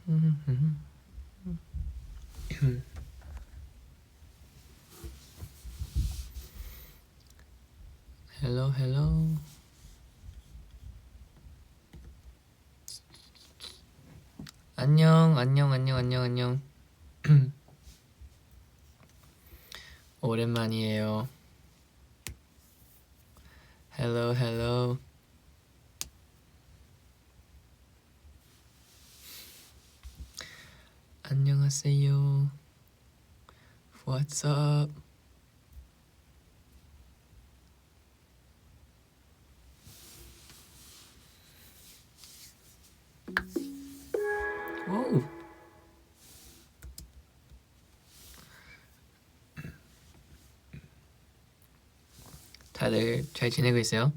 Hello, hello. 안녕, 안녕, 안녕, 안녕, 안녕. 오랜만이에요. Hello, hello. 안녕하세요. What's up? 오. 다들 잘 지내고 있어요?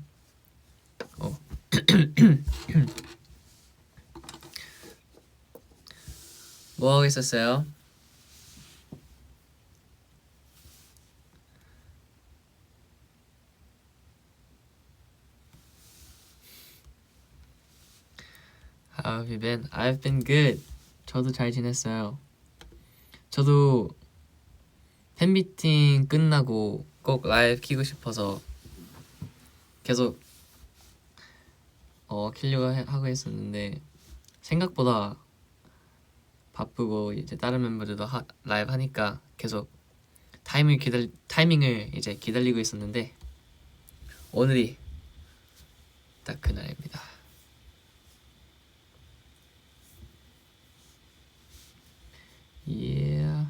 뭐 하고 있었어요? How have you been? I've been good. 저도 잘 지냈어요. 저도 팬미팅 끝나고 꼭 라이브 키고 싶어서 계속 키려고 하고 있었는데 생각보다 바쁘고 이제 다른 멤버들도 라이브 하니까 계속 타이밍을 이제 기다리고 있었는데 오늘이 딱 그날입니다. Yeah.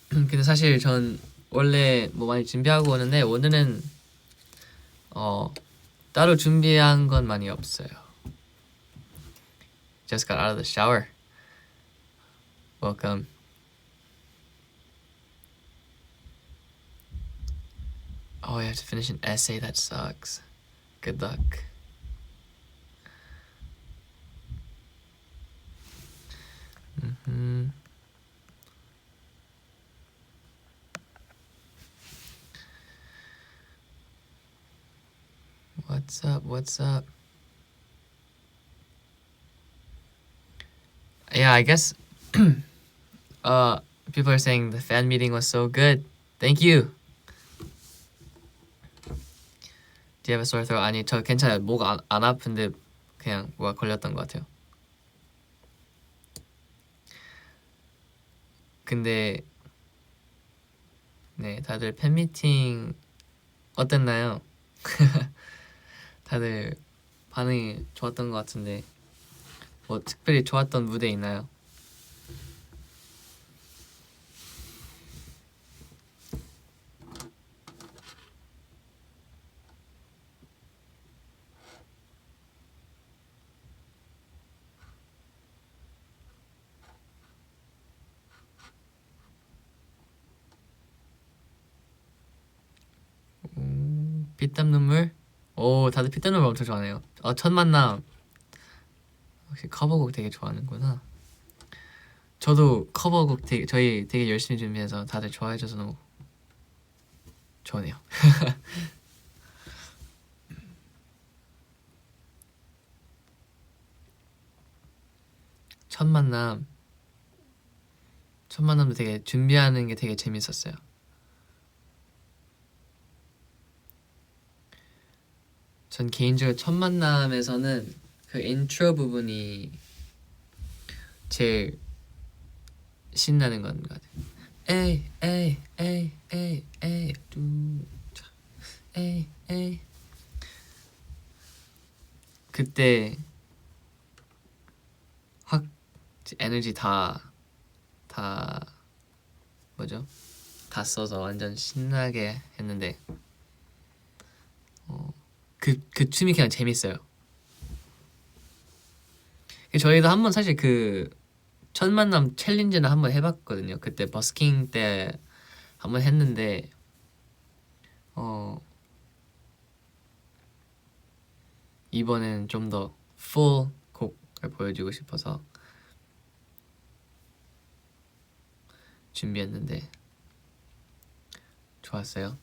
근데 사실 전 원래 뭐 많이 준비하고 오는데 오늘은 따로 준비한 건 많이 없어요. Just got out of the shower. Welcome. Oh, I have to finish an essay. That sucks. Good luck. What's up? What's up? Yeah, I guess people are saying the fan meeting was so good. Thank you. Do you have a sore throat? 아니, 저 괜찮아요. 목 안 아픈데 그냥 뭐가 걸렸던 것 같아요. 근데 네, 다들 팬미팅 어땠나요? 다들 반응이 좋았던 것 같은데 뭐 특별히 좋았던 무대 있나요? 피땀 눈물? 오, 다들 피땀 눈물 엄청 좋아하네요. 첫 만남 혹시 커버곡 되게 좋아하는구나. 저도 커버곡 저희 되게 열심히 준비해서 다들 좋아해줘서 너무 좋네요. 첫 만남도 되게 준비하는 게 되게 재밌었어요. 전 개인적으로 첫 만남에서는 그 인트로 부분이 제일 신나는 건 것 같아요. 에이 에이 에이 에이 에이 뚜차 에이 에이 그때 확 에너지 다 뭐죠? 다 써서 완전 신나게 했는데 그 춤이 그냥 재밌어요. 저희도 한번 사실 그 첫 만남 챌린지는 한번 해봤거든요. 그때 버스킹 때 한번 했는데 이번엔 좀 더 풀 곡을 보여주고 싶어서 준비했는데 좋았어요.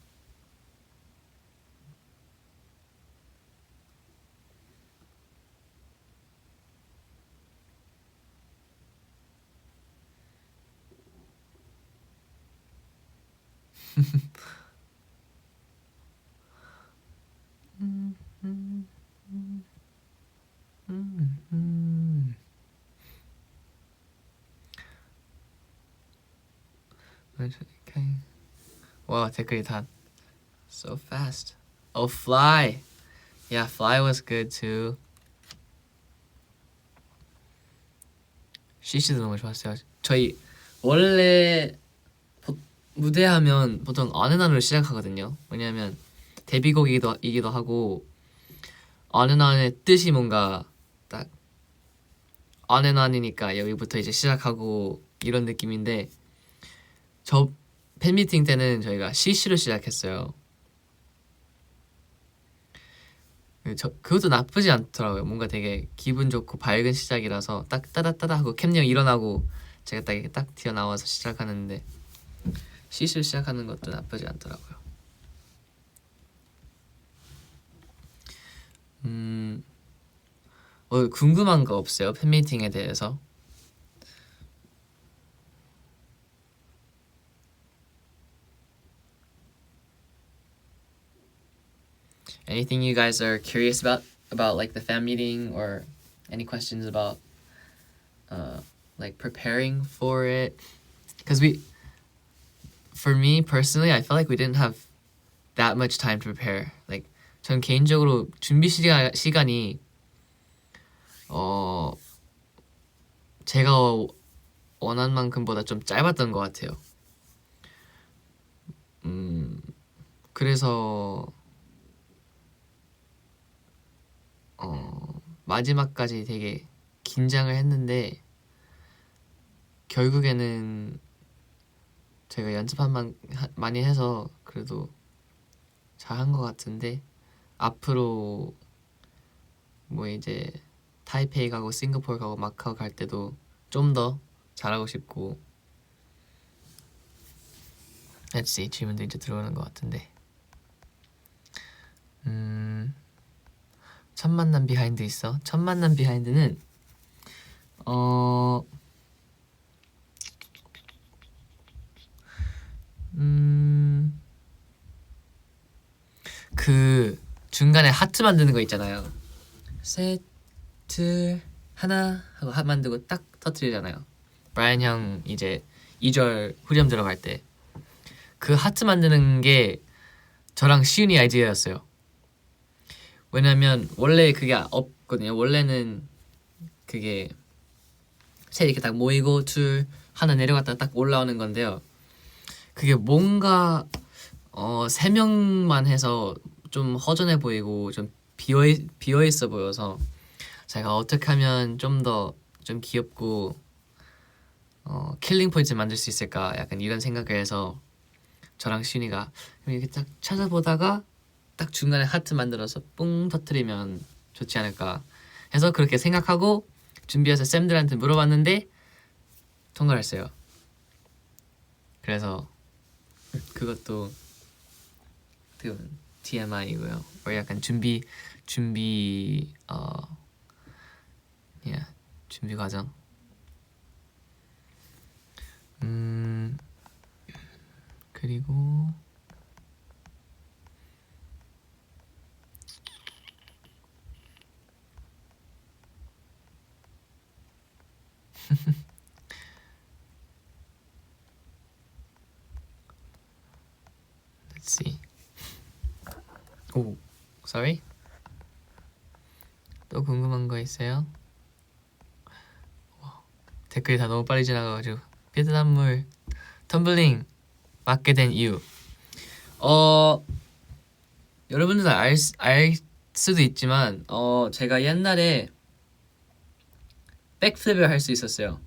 와 댓글이 다 so fast. Oh, Fly. Yeah, Fly was good too. CC도 너무 좋았어요. 저희 원래 무대하면 보통 어느 날로 시작하거든요. 왜냐하면 데뷔곡이기도 하고 어느 날의 뜻이 뭔가 딱 어느 날이니까 여기부터 이제 시작하고 이런 느낌인데 저 팬미팅 때는 저희가 CC로 시작했어요. 그것도 나쁘지 않더라고요. 뭔가 되게 기분 좋고 밝은 시작이라서 딱 따다따다 하고 캠령 일어나고 제가 딱 이렇게 딱 튀어나와서 시작하는데 CC로 시작하는 것도 나쁘지 않더라고요. 궁금한 거 없어요? 팬미팅에 대해서? Anything you guys are curious about like the fan meeting, or any questions about like preparing for it? Because for me personally, I felt like we didn't have that much time to prepare. Like 전 개인적으로 준비 시간이 제가 원한 만큼보다 좀 짧았던 것 같아요. 그래서 마지막까지 되게 긴장을 했는데 결국에는 제가 연습한 많이 해서 그래도 잘한 것 같은데 앞으로 뭐 이제 타이페이 가고 싱가포르 가고 마카오 갈 때도 좀 더 잘하고 싶고. Let's see, 질문도 이제 들어오는 것 같은데. 첫 만남 비하인드 있어? 첫 만남 비하인드는 그 중간에 하트 만드는 거 있잖아요. 셋, 둘, 하나 하고 하트 만들고 딱 터뜨리잖아요. 브라이언 형 이제 2절 후렴 들어갈 때 그 하트 만드는 게 저랑 시윤이 아이디어였어요. 왜냐면 원래 그게 없거든요. 원래는 그게 셋 이렇게 딱 모이고 둘 하나 내려갔다가 딱 올라오는 건데요. 그게 뭔가 3명만 해서 좀 허전해 보이고 좀 비어있어 보여서 제가 어떻게 하면 좀 더 좀 귀엽고 킬링 포인트 만들 수 있을까 약간 이런 생각을 해서 저랑 시윤이가 이렇게 딱 찾아보다가 딱 중간에 하트 만들어서 뿡 터뜨리면 좋지 않을까 해서 그렇게 생각하고 준비해서 쌤들한테 물어봤는데 통과를 했어요. 그래서 그것도 TMI이고요. 약간 준비 준비 과정. 그리고 Let's see. 오, sorry. 또 궁금한 거 있어요? 댓글이 다 너무 빨리 지나가가지고. 피드단물 텀블링 맡게 된 이유. 여러분들은 알 수도 있지만 제가 옛날에 백플립을 할 수 있었어요.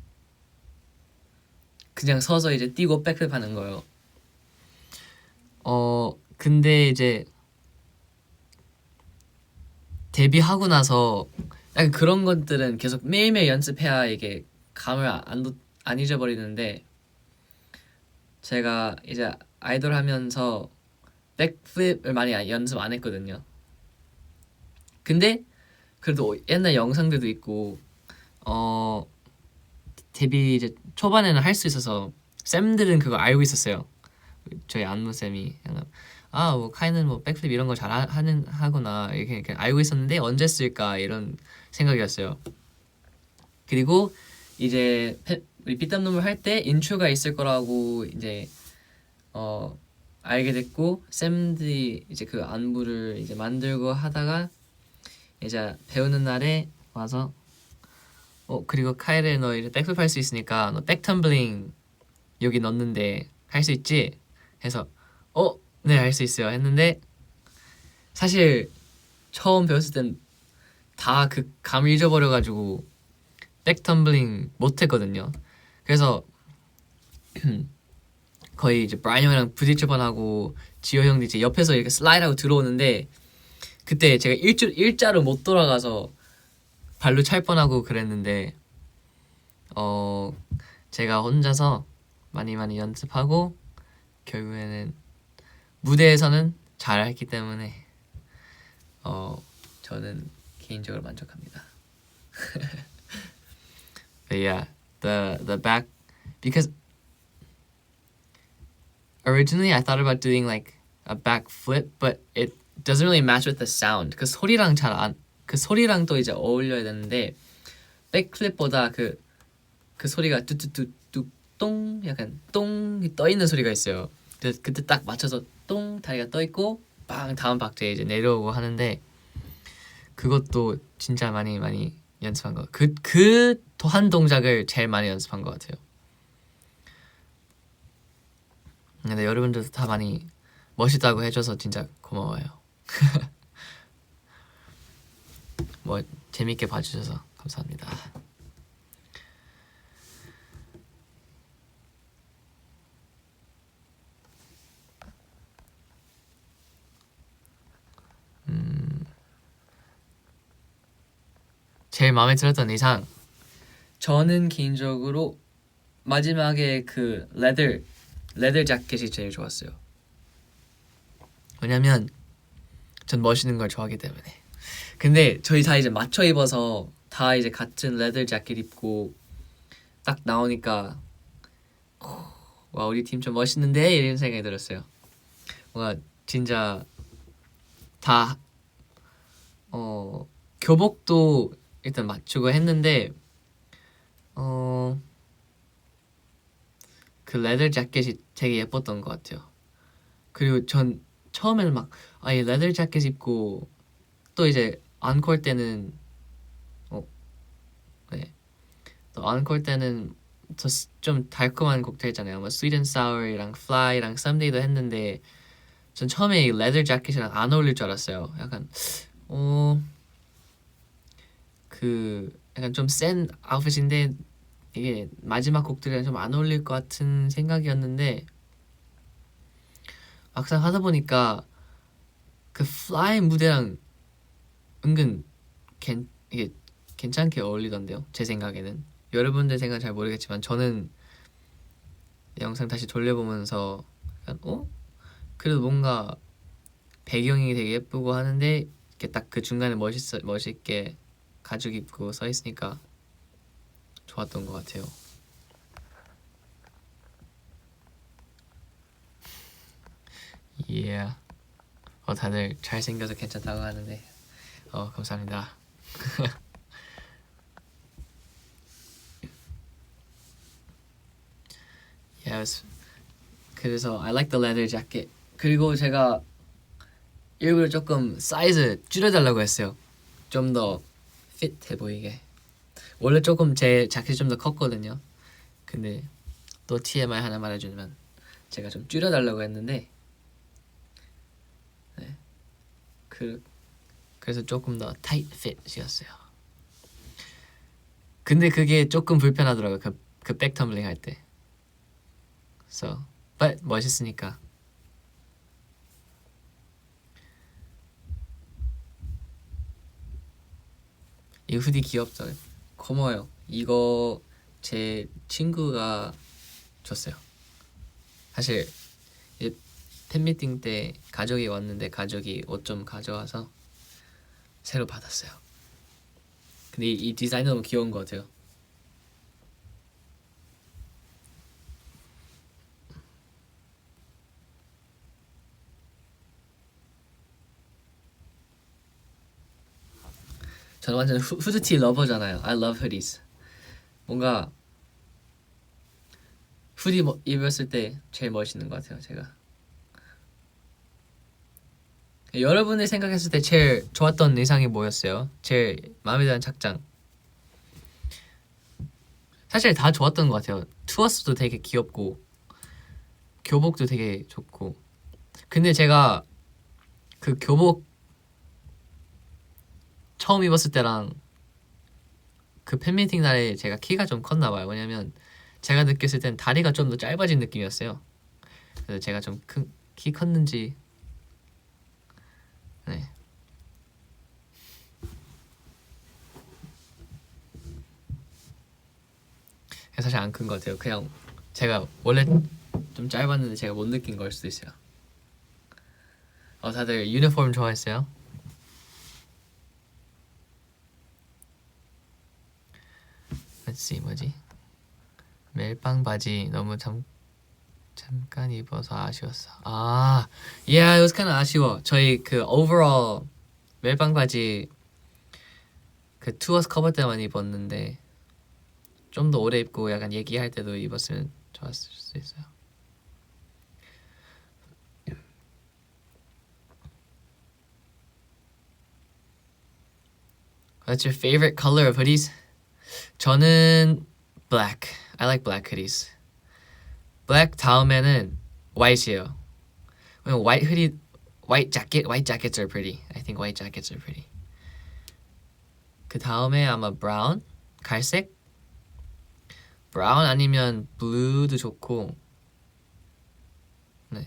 그냥 서서 이제 뛰고 백플립 하는 거요. 근데 이제 데뷔하고 나서 약간 그런 것들은 계속 매일매일 연습해야 이게 감을 안 잊어버리는데 제가 이제 아이돌 하면서 백플립을 많이 연습 안 했거든요. 근데 그래도 옛날 영상들도 있고 데뷔 이제 초반에는 할 수 있어서 쌤들은 그거 알고 있었어요. 저희 안무 쌤이 아뭐 카이는 뭐 백플립 이런 거 잘 하구나 이렇게 알고 있었는데 언제 쓸까 이런 생각이었어요. 그리고 이제 우리 피땀 눈물 할 때 인트로가 있을 거라고 이제 알게 됐고 쌤들이 이제 그 안무를 이제 만들고 하다가 이제 배우는 날에 와서 그리고 카이를 너 이제 백플립 할 수 있으니까 너 백텀블링 여기 넣는데 할 수 있지? 해서 네 할 수 있어요 했는데 사실 처음 배웠을 땐 다 그 감을 잊어버려가지고 백텀블링 못했거든요. 그래서 거의 이제 브라이언 형이랑 부딪힐 뻔하고 지효 형도 이제 옆에서 이렇게 슬라이드하고 들어오는데 그때 제가 일자로 못 돌아가서 발로 찰 뻔하고 그랬는데 제가 혼자서 많이 연습하고 결국에는 무대에서는 잘했기 때문에 저는 개인적으로 만족합니다. But yeah, the back because originally I thought about doing like a back flip, but it doesn't really match with the sound. 그 소리랑 그 소리랑 또 이제 어울려야 되는데 백플립보다 그 소리가 뚜뚜뚜뚜 약간 똥 떠 있는 소리가 있어요. 그때 딱 맞춰서 똥 다리가 떠 있고 빵 다음 박자에 이제 내려오고 하는데 그것도 진짜 많이 연습한 거. 그 한 동작을 제일 많이 연습한 것 같아요. 근데 여러분들도 다 많이 멋있다고 해줘서 진짜 고마워요. 뭐 재밌게 봐주셔서 감사합니다. 제일 마음에 들었던 의상 저는 개인적으로 마지막에 그 레더 자켓이 제일 좋았어요. 왜냐면 전 멋있는 걸 좋아하기 때문에. 근데 저희 다 이제 맞춰 입어서 다 이제 같은 레더 자켓 입고 딱 나오니까 와 우리 팀 좀 멋있는데 이런 생각이 들었어요. 뭔가 진짜 다 교복도 일단 맞추고 했는데 그 레더 자켓이 되게 예뻤던 것 같아요. 그리고 전 처음에는 막 이 레더 자켓 입고 또 이제 앙콜 때는 네. 또 앙콜 때는 좀 달콤한 곡들 있잖아요. 뭐 Sweet and Sour이랑 Fly랑 Someday도 했는데 전 처음에 이 레더 자켓이랑 안 어울릴 줄 알았어요. 약간 그 약간 좀 센 아웃핏인데 이게 마지막 곡들이랑 좀 안 어울릴 것 같은 생각이었는데 막상 하다 보니까 그 Fly 무대랑 은근 이게 괜찮게 어울리던데요. 제 생각에는. 여러분들 생각은 잘 모르겠지만 저는 영상 다시 돌려보면서 약간 그래도 뭔가 배경이 되게 예쁘고 하는데 이렇게 딱 그 중간에 멋있게 가죽 입고 서 있으니까 좋았던 것 같아요. Yeah. 다들 잘생겨서 괜찮다고 하는데 감사합니다. Yes. 그래서 I like the leather jacket. 그리고 제가 일부러 조금 사이즈 줄여달라고 했어요. 좀 더 핏해 보이게. 원래 조금 제 자켓이 좀 더 컸거든요. 근데 또 TMI 하나 말해주면 제가 좀 줄여달라고 했는데 네. 그래서 조금 더 타이트 핏이었어요. 근데 그게 조금 불편하더라고요. 그 백텀블링 할 때. So, but 멋있으니까. 이 후디 귀엽죠? 고마워요. 이거 제 친구가 줬어요. 사실 팬미팅 때 가족이 왔는데 가족이 옷 좀 가져와서 새로 받았어요. 근데 이 디자인 너무 귀여운 것 같아요. 저는 완전 후드티 러버잖아요. I love hoodies. 뭔가 후디 입었을 때 제일 멋있는 것 같아요. 제가. 여러분이 생각했을 때 제일 좋았던 의상이 뭐였어요? 제일 마음에 드는 착장. 사실 다 좋았던 것 같아요. 투어스도 되게 귀엽고 교복도 되게 좋고. 근데 제가 그 교복 처음 입었을 때랑 그 팬미팅 날에 제가 키가 좀 컸나 봐요. 왜냐면 제가 느꼈을 땐 다리가 좀 더 짧아진 느낌이었어요. 그래서 제가 좀 키 컸는지 네. 사실 안 큰 것 같아요. 그냥 제가 원래 좀 짧았는데 제가 못 느낀 걸 수도 있어요. 다들 유니폼 좋아했어요? Let's see, 뭐지? 멜빵 바지 너무 잠깐 입어서 아쉬웠어. Yeah, it was kind of 아쉬워. 저희 그 overall 멜빵 바지 그 투어스 커버 때만 입었는데 좀 더 오래 입고 약간 얘기할 때도 입었으면 좋았을 수도 있어요. What's your favorite color of hoodies? 저는 black. I like black hoodies. black 다음에는 white이에요. white hoodie, white jackets are pretty. I think white jackets are pretty. 그 다음에 아마 brown, 갈색, brown 아니면 blue도 좋고. 네.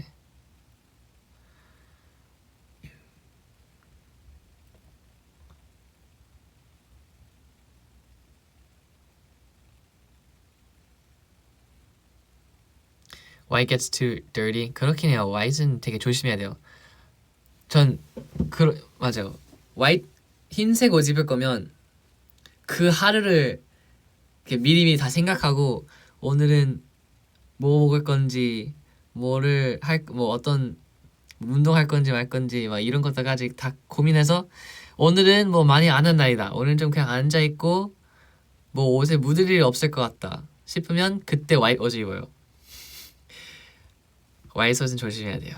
White gets too dirty. 그렇긴 해요. White은 되게 조심해야 돼요. 맞아요. White 흰색 옷 입을 거면 그 하루를 미리미리 다 생각하고 오늘은 뭐 먹을 건지 어떤 운동할 건지 말 건지 막 이런 것들까지 다 고민해서 오늘은 뭐 많이 안 한 날이다. 오늘은 좀 그냥 앉아 있고 뭐 옷에 묻을 일이 없을 것 같다 싶으면 그때 화이트 옷을 입어요. 화이트 옷은 조심해야 돼요.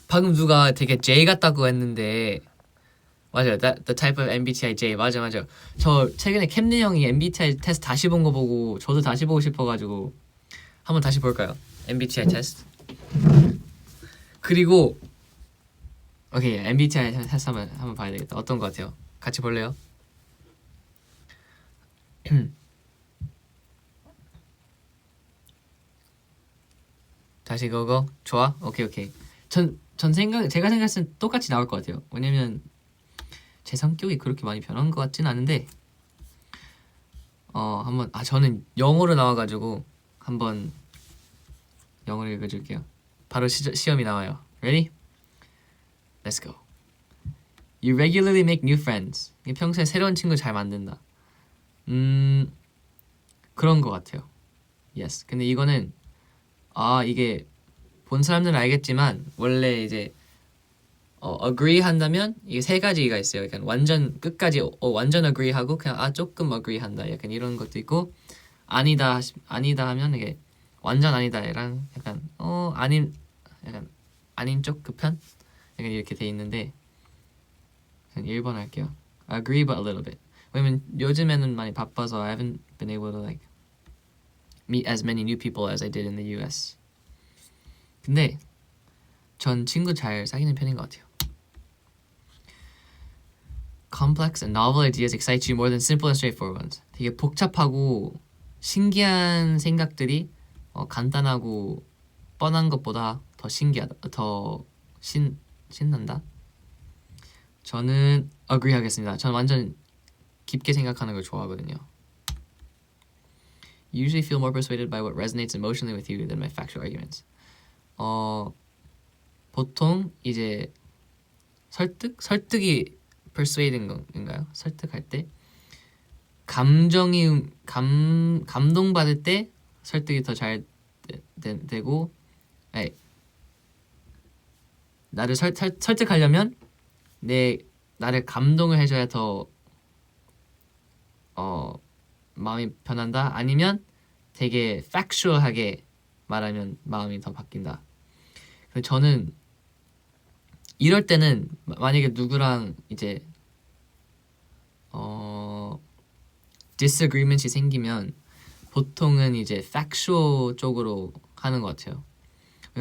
방금 누가 되게 J 같다고 했는데 맞아요. The type of MBTI J. 맞아. 저 최근에 캠리 형이 MBTI 테스트 다시 본 거 보고 저도 다시 보고 싶어가지고 한번 다시 볼까요? MBTI 테스트. 그리고 오케이 MBTI 테스트 한번 봐야 되겠다. 어떤 거 같아요? 같이 볼래요? 다시 그거 좋아? 오케이. 제가 생각했을 땐 똑같이 나올 것 같아요. 왜냐면 제 성격이 그렇게 많이 변한 것 같진 않은데 한번 저는 영어로 나와가지고 한번 영어를 읽어줄게요. 바로 시험이 나와요. Ready? Let's go. You regularly make new friends. 평소에 새로운 친구 잘 만든다. 그런 것 같아요. Yes. 근데 이거는 이게 본 사람들은 알겠지만 원래 이제 agree 한다면 이게 세 가지가 있어요. 약간 완전 끝까지 완전 agree 하고 그냥 조금 agree 한다. 약간 이런 것도 있고 아니다 하면 이게 완전 아니다랑 약간 아닌 쪽 급한 약간 이렇게 돼 있는데 그냥 1번 할게요. Agree but a little bit. 왜냐면 요즘에는 많이 바빠서 I haven't been able to like meet as many new people as I did in the US. 근데 전 친구 잘 사귀는 편인 것 같아요. Complex and novel ideas excite you more than simple and straightforward ones. 되게 복잡하고 신기한 생각들이 간단하고 뻔한 것보다 더 신난다. 저는 agree 하겠습니다. 저는 완전 깊게 생각하는 걸 좋아하거든요. You usually feel more persuaded by what resonates emotionally with you than my factual arguments. 보통 이제 설득이 persuading 건가요? 설득할 때 감동받을 때 설득이 더 잘 되고, 아니, 나를 설득하려면 나를 감동을 해줘야 더 마음이 변한다. 아니면 되게 factual하게 말하면 마음이 더 바뀐다. 근데 저는 이럴 때는 만약에 누구랑 이제 disagreement이 생기면 보통은 이제 factual 쪽으로 하는 것 같아요.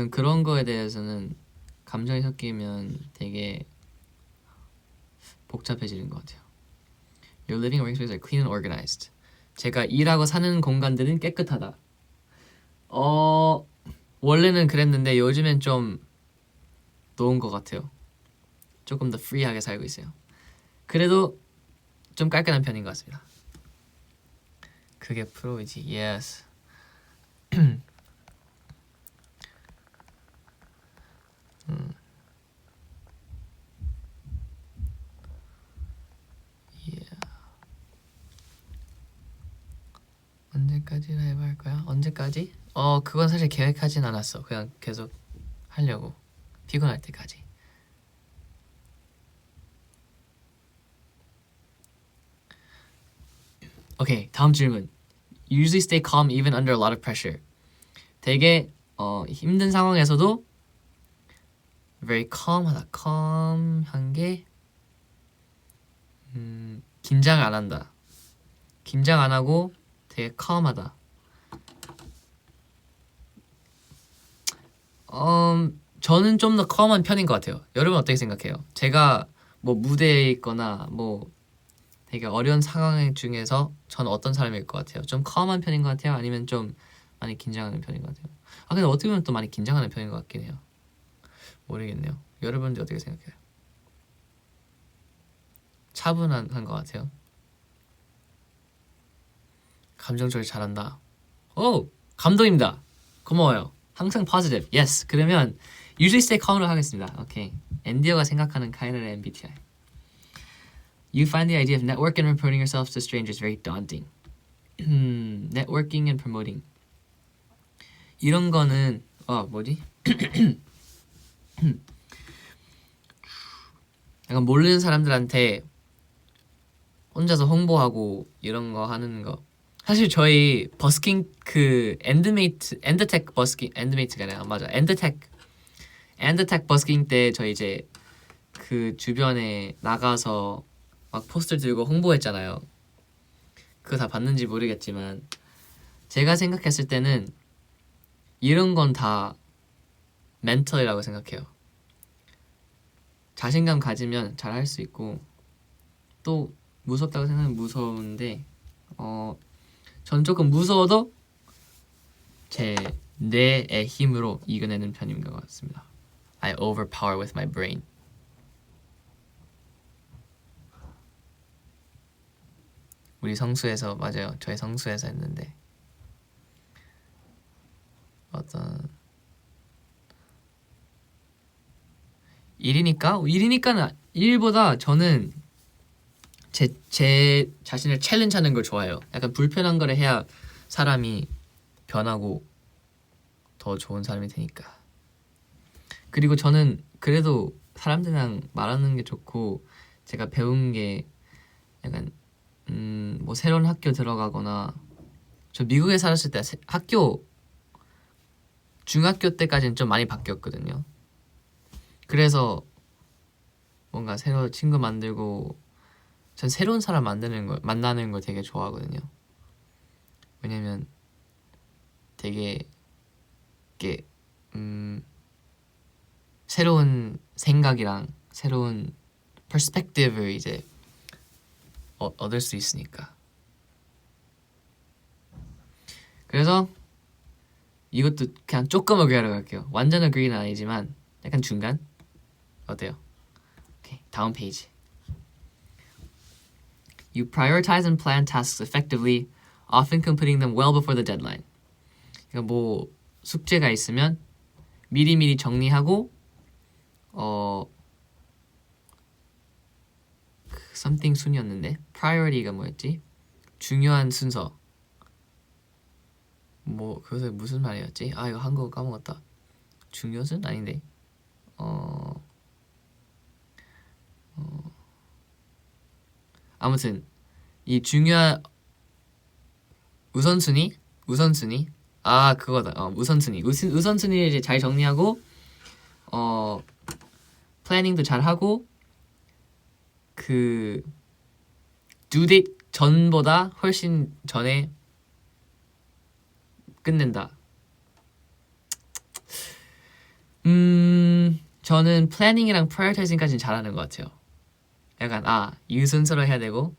그런 거에 대해서는 감정이 섞이면 되게 복잡해지는 것 같아요. Your living and working spaces are clean and organized. 제가 일하고 사는 공간들은 깨끗하다. 원래는 그랬는데 요즘엔 좀 놓은 것 같아요. 조금 더 프리하게 살고 있어요. 그래도 좀 깔끔한 편인 것 같습니다. 그게 프로이지. Yes. 언제까지 라이브 할 거야? 언제까지? 그건 사실 계획하진 않았어. 그냥 계속 하려고. 피곤할 때까지. 오케이, 다음 질문. Usually stay calm even under a lot of pressure. 되게 힘든 상황에서도 very calm하다. calm한 게 긴장 안 한다. 긴장 안 하고 되게 calm하다. 저는 좀 더 calm한 편인 것 같아요. 여러분 어떻게 생각해요? 제가 뭐 무대에 있거나 뭐 되게 어려운 상황 중에서 저는 어떤 사람일 것 같아요? 좀 calm한 편인 것 같아요? 아니면 좀 많이 긴장하는 편인 것 같아요? 근데 어떻게 보면 또 많이 긴장하는 편인 것 같긴 해요. 모르겠네요. 여러분들 어떻게 생각해요? 차분한 것 같아요. 감정 조절 잘한다. 오! 감동입니다. 고마워요. 항상 positive. Yes. 그러면 usually stay calm으로 하겠습니다. 오케이. 앤디어가 생각하는 카이라의 MBTI. You find the idea of networking and promoting yourself to strangers very daunting. Networking and promoting. 이런 거는 뭐지? 약간 모르는 사람들한테 혼자서 홍보하고 이런 거 하는 거. 사실 저희 버스킹 그 엔드텍 버스킹 엔드메이트가 아니라 맞아 엔드텍 버스킹 때 저희 이제 그 주변에 나가서 막 포스터 들고 홍보했잖아요. 그거 다 봤는지 모르겠지만 제가 생각했을 때는 이런 건 다 멘털이라고 생각해요. 자신감 가지면 잘 할 수 있고 또 무섭다고 생각하면 무서운데 전 조금 무서워도 제 뇌의 힘으로 이겨내는 편인 것 같습니다. I overpower with my brain. 우리 성수에서 맞아요. 저희 성수에서 했는데 어떤 일이니까는 일보다 저는 제 자신을 챌린지하는 걸 좋아해요. 약간 불편한 거를 해야 사람이 변하고 더 좋은 사람이 되니까. 그리고 저는 그래도 사람들이랑 말하는 게 좋고 제가 배운 게 약간 뭐 새로운 학교 들어가거나 저 미국에 살았을 때 중학교 때까지는 좀 많이 바뀌었거든요. 그래서 뭔가 새로 친구 만들고 전 새로운 사람 만나는 걸 되게 좋아하거든요. 왜냐면 되게 이게 새로운 생각이랑 새로운 퍼스펙티브를 이제 얻을 수 있으니까. 그래서 이것도 그냥 조금 어그리하러 갈게요. 완전 어그리는 아니지만 약간 중간? 어때요? 오케이, 다음 페이지. You prioritize and plan tasks effectively, often completing them well before the deadline. 그러니까 뭐 숙제가 있으면 미리미리 정리하고 something 순이었는데 priority가 뭐였지? 중요한 순서. 뭐 그것은 무슨 말이었지? 아 이거 한국어 까먹었다. 중요순 아닌데. 아무튼 이 중요한 우선순위. 아 그거다. 우선순위. 우선순위를 이제 잘 정리하고 플래닝도 잘 하고 그 듀데이트 전보다 훨씬 전에 끝낸다. 저는 플래닝이랑 프라이어타이징까지는 잘하는 것 같아요. 약간 이 순서로 해야 되고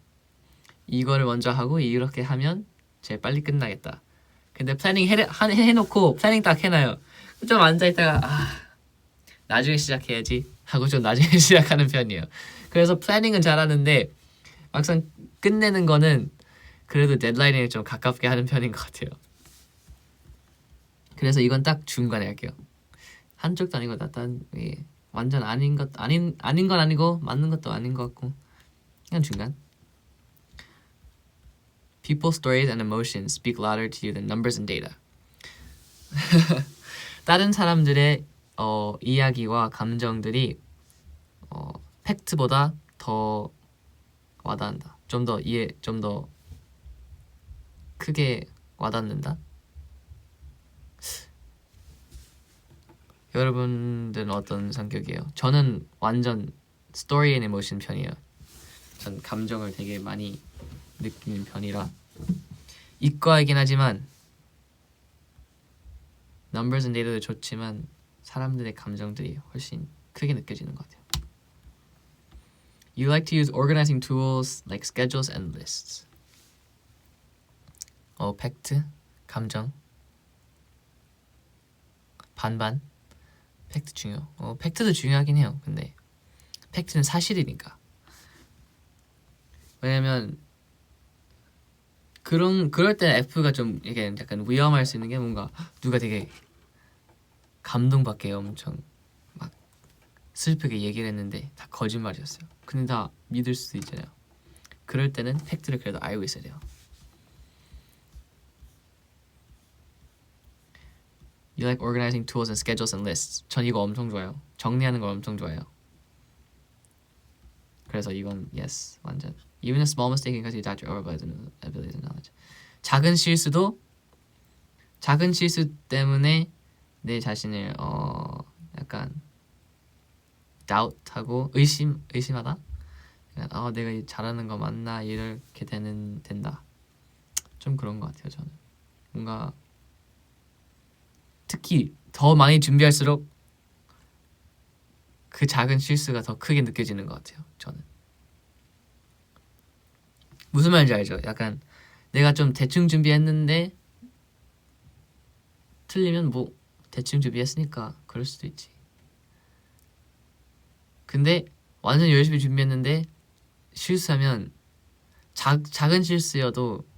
이거를 먼저 하고 이렇게 하면 제일 빨리 끝나겠다. 근데 플래닝 해놓고 플래닝 딱 해놔요. 좀 앉아있다가 나중에 시작해야지 하고 좀 나중에 시작하는 편이에요. 그래서 플래닝은 잘하는데 막상 끝내는 거는 그래도 데드라인에 좀 가깝게 하는 편인 것 같아요. 그래서 이건 딱 중간에 할게요. 한쪽도 아니고 완전 아닌 건 아니고 맞는 것도 아닌 것 같고 그냥 중간. People's stories and emotions speak louder to you than numbers and data. 다른 사람들의 이야기와 감정들이 팩트보다 더 와닿는다. 좀 더 크게 와닿는다. 여러분들은 어떤 성격이에요? 저는 완전 스토리 앤 에모션 편이에요. 전 감정을 되게 많이 느끼는 편이라 이과이긴 하지만 numbers and data도 좋지만 사람들의 감정들이 훨씬 크게 느껴지는 것 같아요. You like to use organizing tools like schedules and lists. 팩트, 감정 반반. 팩트 중요. 팩트도 중요하긴 해요. 근데 팩트는 사실이니까. 왜냐면 그럴 때 F가 좀 이게 약간 위험할 수 있는 게 뭔가 누가 되게 감동받게 엄청 막 슬프게 얘기를 했는데 다 거짓말이었어요. 근데 다 믿을 수도 있잖아요. 그럴 때는 팩트를 그래도 알고 있어야 돼요. You like organizing tools and schedules and lists. 전 이거 엄청 좋아해요. 정리하는 걸 엄청 좋아해요. 그래서 이건 yes 완전. Even a small mistake can cause you doubt your overall abilities and knowledge. 작은 실수 때문에 내 자신을 약간 doubt하고 의심하다. 약간, 내가 잘하는 거 맞나 이렇게 된다. 좀 그런 것 같아요. 저는 뭔가 특히 더 많이 준비할수록 그 작은 실수가 더 크게 느껴지는 것 같아요. 저는 무슨 말인지 알죠? 약간 내가 좀 대충 준비했는데 틀리면 뭐 대충 준비했으니까 그럴 수도 있지. 근데 완전 열심히 준비했는데 실수하면 작은 실수여도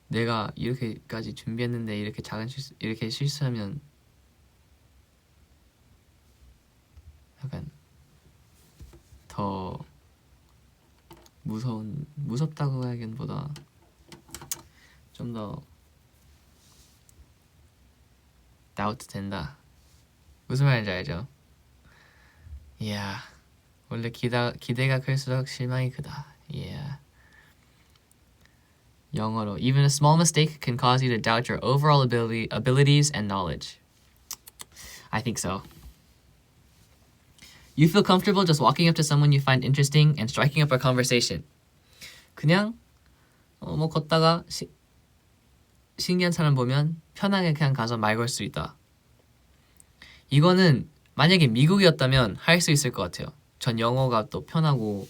내가 이렇게까지 준비했는데 이렇게 실수하면 약간 더 무섭다고 하기보다 좀 더 doubt 된다. 무슨 말인지 알죠? 이야, 원래 기대가 클수록 실망이 크다. 이야. 영어로 Even a small mistake can cause you to doubt your overall abilities and knowledge. I think so. You feel comfortable just walking up to someone you find interesting and striking up a conversation. 그냥 뭐 걷다가 신기한 사람 보면 편하게 그냥 가서 말 걸 수 있다. 이거는 만약에 미국이었다면 할 수 있을 것 같아요. 전 영어가 또 편하고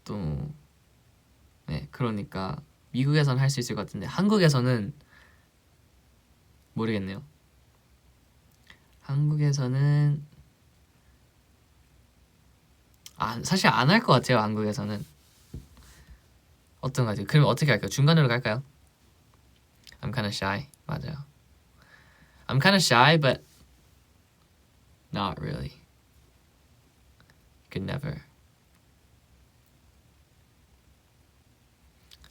또 네, 그러니까 미국에서는 할 수 있을 것 같은데 한국에서는 모르겠네요. 한국에서는 사실 안 할 것 같아요. 한국에서는 어떤 거지? 그럼 어떻게 할까요? 중간으로 갈까요? I'm kind of shy. 맞아요. I'm kind of shy, but not really. could never.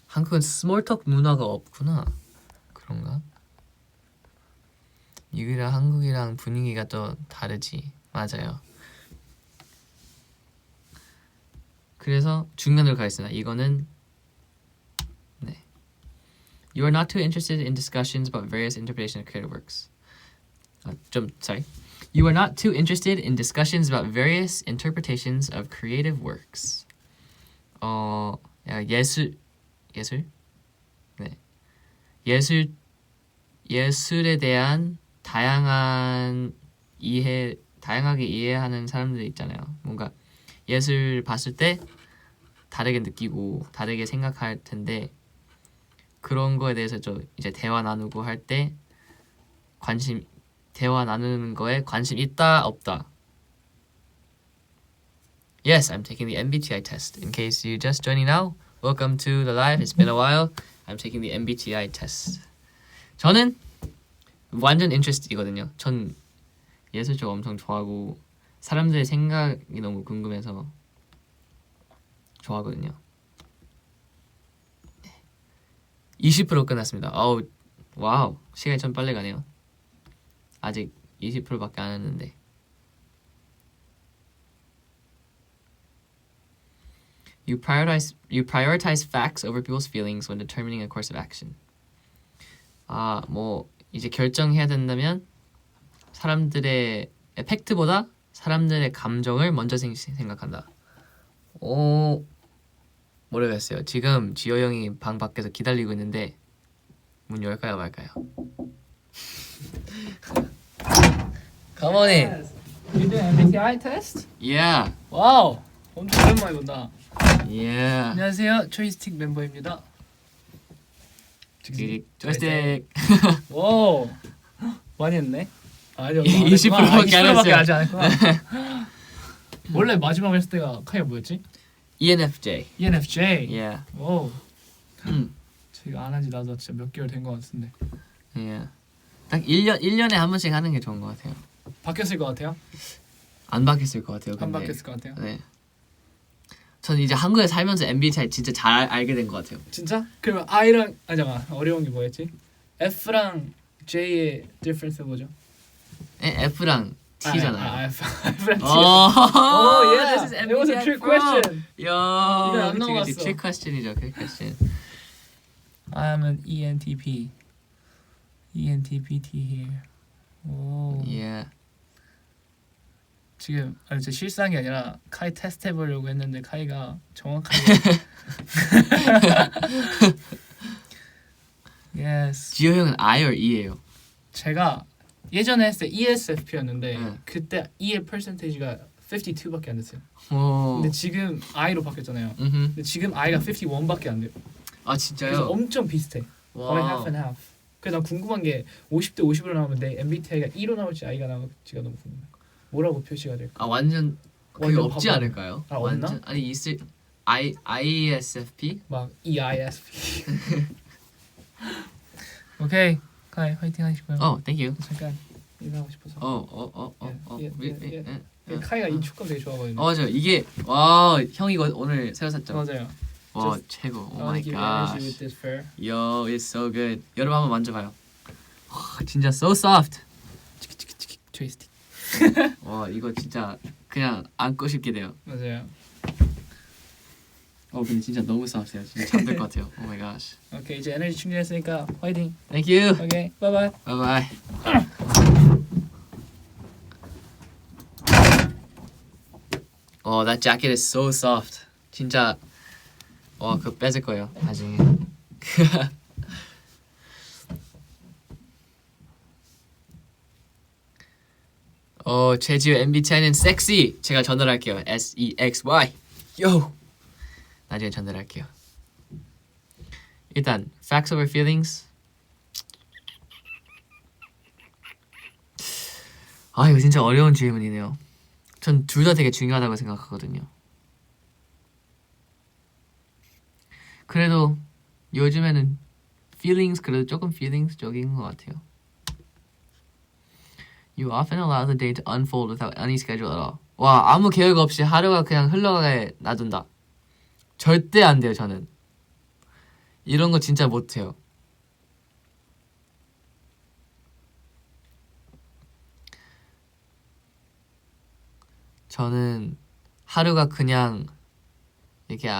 한국은 스몰톡 문화가 없구나. 그런가? 미국이랑 한국이랑 분위기가 또 다르지. 맞아요. 그래서 중간으로 가겠습니다. 이거는 네. You are not too interested in discussions about various interpretations of creative works. Sorry. You are not too interested in discussions about various interpretations of creative works. 예술? 네. 예술에 대한 다양하게 이해하는 사람들이 있잖아요. 뭔가 예술 봤을 때 다르게 느끼고 다르게 생각할 텐데 그런 거에 대해서 좀 이제 대화 나누고 할 때 대화 나누는 거에 관심 있다 없다. Yes, I'm taking the MBTI test. In case you just joining now, welcome to the live. It's been a while. I'm taking the MBTI test. 저는 완전 interest이거든요. 전 예술 쪽 엄청 좋아하고 사람들의 생각이 너무 궁금해서 좋아하거든요. 20% 끝났습니다. 와우, 시간이 참 빨리 가네요. 아직 20%밖에 안 했는데. You prioritize facts over people's feelings when determining a course of action. 뭐 이제 결정해야 된다면 사람들의 팩트보다 사람들의 감정을 먼저 생각한다. 모르겠어요. 지금 지호 형이 방 밖에서 기다리고 있는데 문 열까요 말까요? Come on in. You do MBTI test? Yeah. 와우, 엄청 오랜만에 본다. Yeah. 안녕하세요, 초이스틱 멤버입니다. 조이스틱. 오, 많이 했네. 아니요, 20%밖에 안 했어요. 아직 안 했구나. 원래 마지막에 했을 때가 카이가 뭐였지? ENFJ. ENFJ. Yeah. 오. 제가 안 한지 나도 진짜 몇 개월 된 것 같은데. Yeah. 딱 1년에 한 번씩 하는 게 좋은 것 같아요. 바뀌었을 것 같아요? 안 바뀌었을 것 같아요. 안 근데. 바뀌었을 것 같아요? 네. 저는 이제 한국에 살면서 MBTI 진짜 잘 알게 된 것 같아요. 진짜? 그러면 I랑 잠깐만, 어려운 게 뭐였지? F랑 J의 difference 뭐죠? F랑 T잖아요. F랑 T. Oh, yeah, this is it was a MBTI trick Pro. question. 이거 안 나왔어. trick question이죠. trick question. I'm an ENTP. ENTPT here. 오. Yeah. 지금 진짜 실수한 게 아니라 카이 테스트 해보려고 했는데 카이가 정확하게. Yes. 지호 형은 I or E예요? 제가 예전에 했을 때 ESFP였는데 네. 그때 E의 퍼센테이지가 52밖에 안 됐어요. 오. 근데 지금 I로 바뀌었잖아요. 근데 지금 I가 51밖에 안 돼요. 아 진짜요? 그래서 엄청 비슷해. 거의 half and half. 그래서 난 궁금한 게 50대 50으로 나오면 내 MBTI가 E로 나올지 I가 나올지가 너무 궁금해. 뭐라고 표시가 될까? 아 완전 그게 완전 없지 바보. 않을까요? 아, 없나? 완전 아니 있을 ISFP? 막 EISP. 오케이, 카이 화이팅 하시고요. Thank you. 잠깐 인사하고 싶어서. 카이가 이 축구 되게 좋아하거든요. 맞아요. 이게 와 형 이거 오늘 새로 샀죠? 맞아요. 와 최고. I Oh wanna my give you energy with gosh. this fur. Yo, it's so good. 여러분 한번 만져봐요. 와 진짜 so soft. 트위스틱. 와 이거 진짜 그냥 안고 싶게 돼요. 맞아요. 근데 진짜 너무 soft해요. 진짜 잠들 것 같아요. Oh my gosh. 오케이, 이제 에너지 충전했으니까 화이팅. Thank you. 오케이, 바이바이. Bye bye. That jacket is so soft. 진짜 그거 뺏을 거예요 나중에. 제지의 MBTI는 섹시. 제가 전달할게요. SEXY. Yo. 나중에 전달할게요. 일단 facts over feelings. 이거 진짜 어려운 질문이네요. 전 둘 다 되게 중요하다고 생각하거든요. 그래도 요즘에는 feelings 그래도 조금 feelings 쪽인 것 같아요. You often allow the day to unfold without any schedule at all. 와, 아무 계획 없이 하루가 그냥 흘러가게 놔둔다. 절대 안 돼요, 저는. 이런 거 진짜 못 해요. 저는 하루가 그냥 이렇게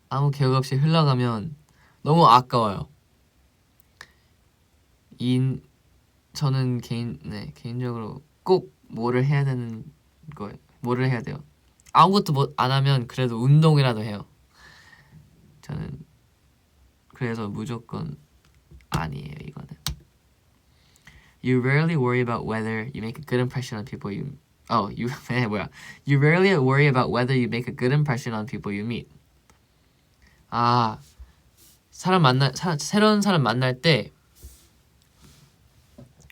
아무 계획 없이 흘러가면 너무 아까워요. 인 저는 개인적으로 꼭 뭐를 해야 되는 거예요. 뭐를 해야 돼요. 아무것도 뭐 안 하면 그래도 운동이라도 해요. 저는 그래서 무조건 아니에요, 이거는. You rarely worry about whether you make a good impression on people you 뭐야? You rarely worry about whether you make a good impression on people you meet. 아, 새로운 사람 만날 때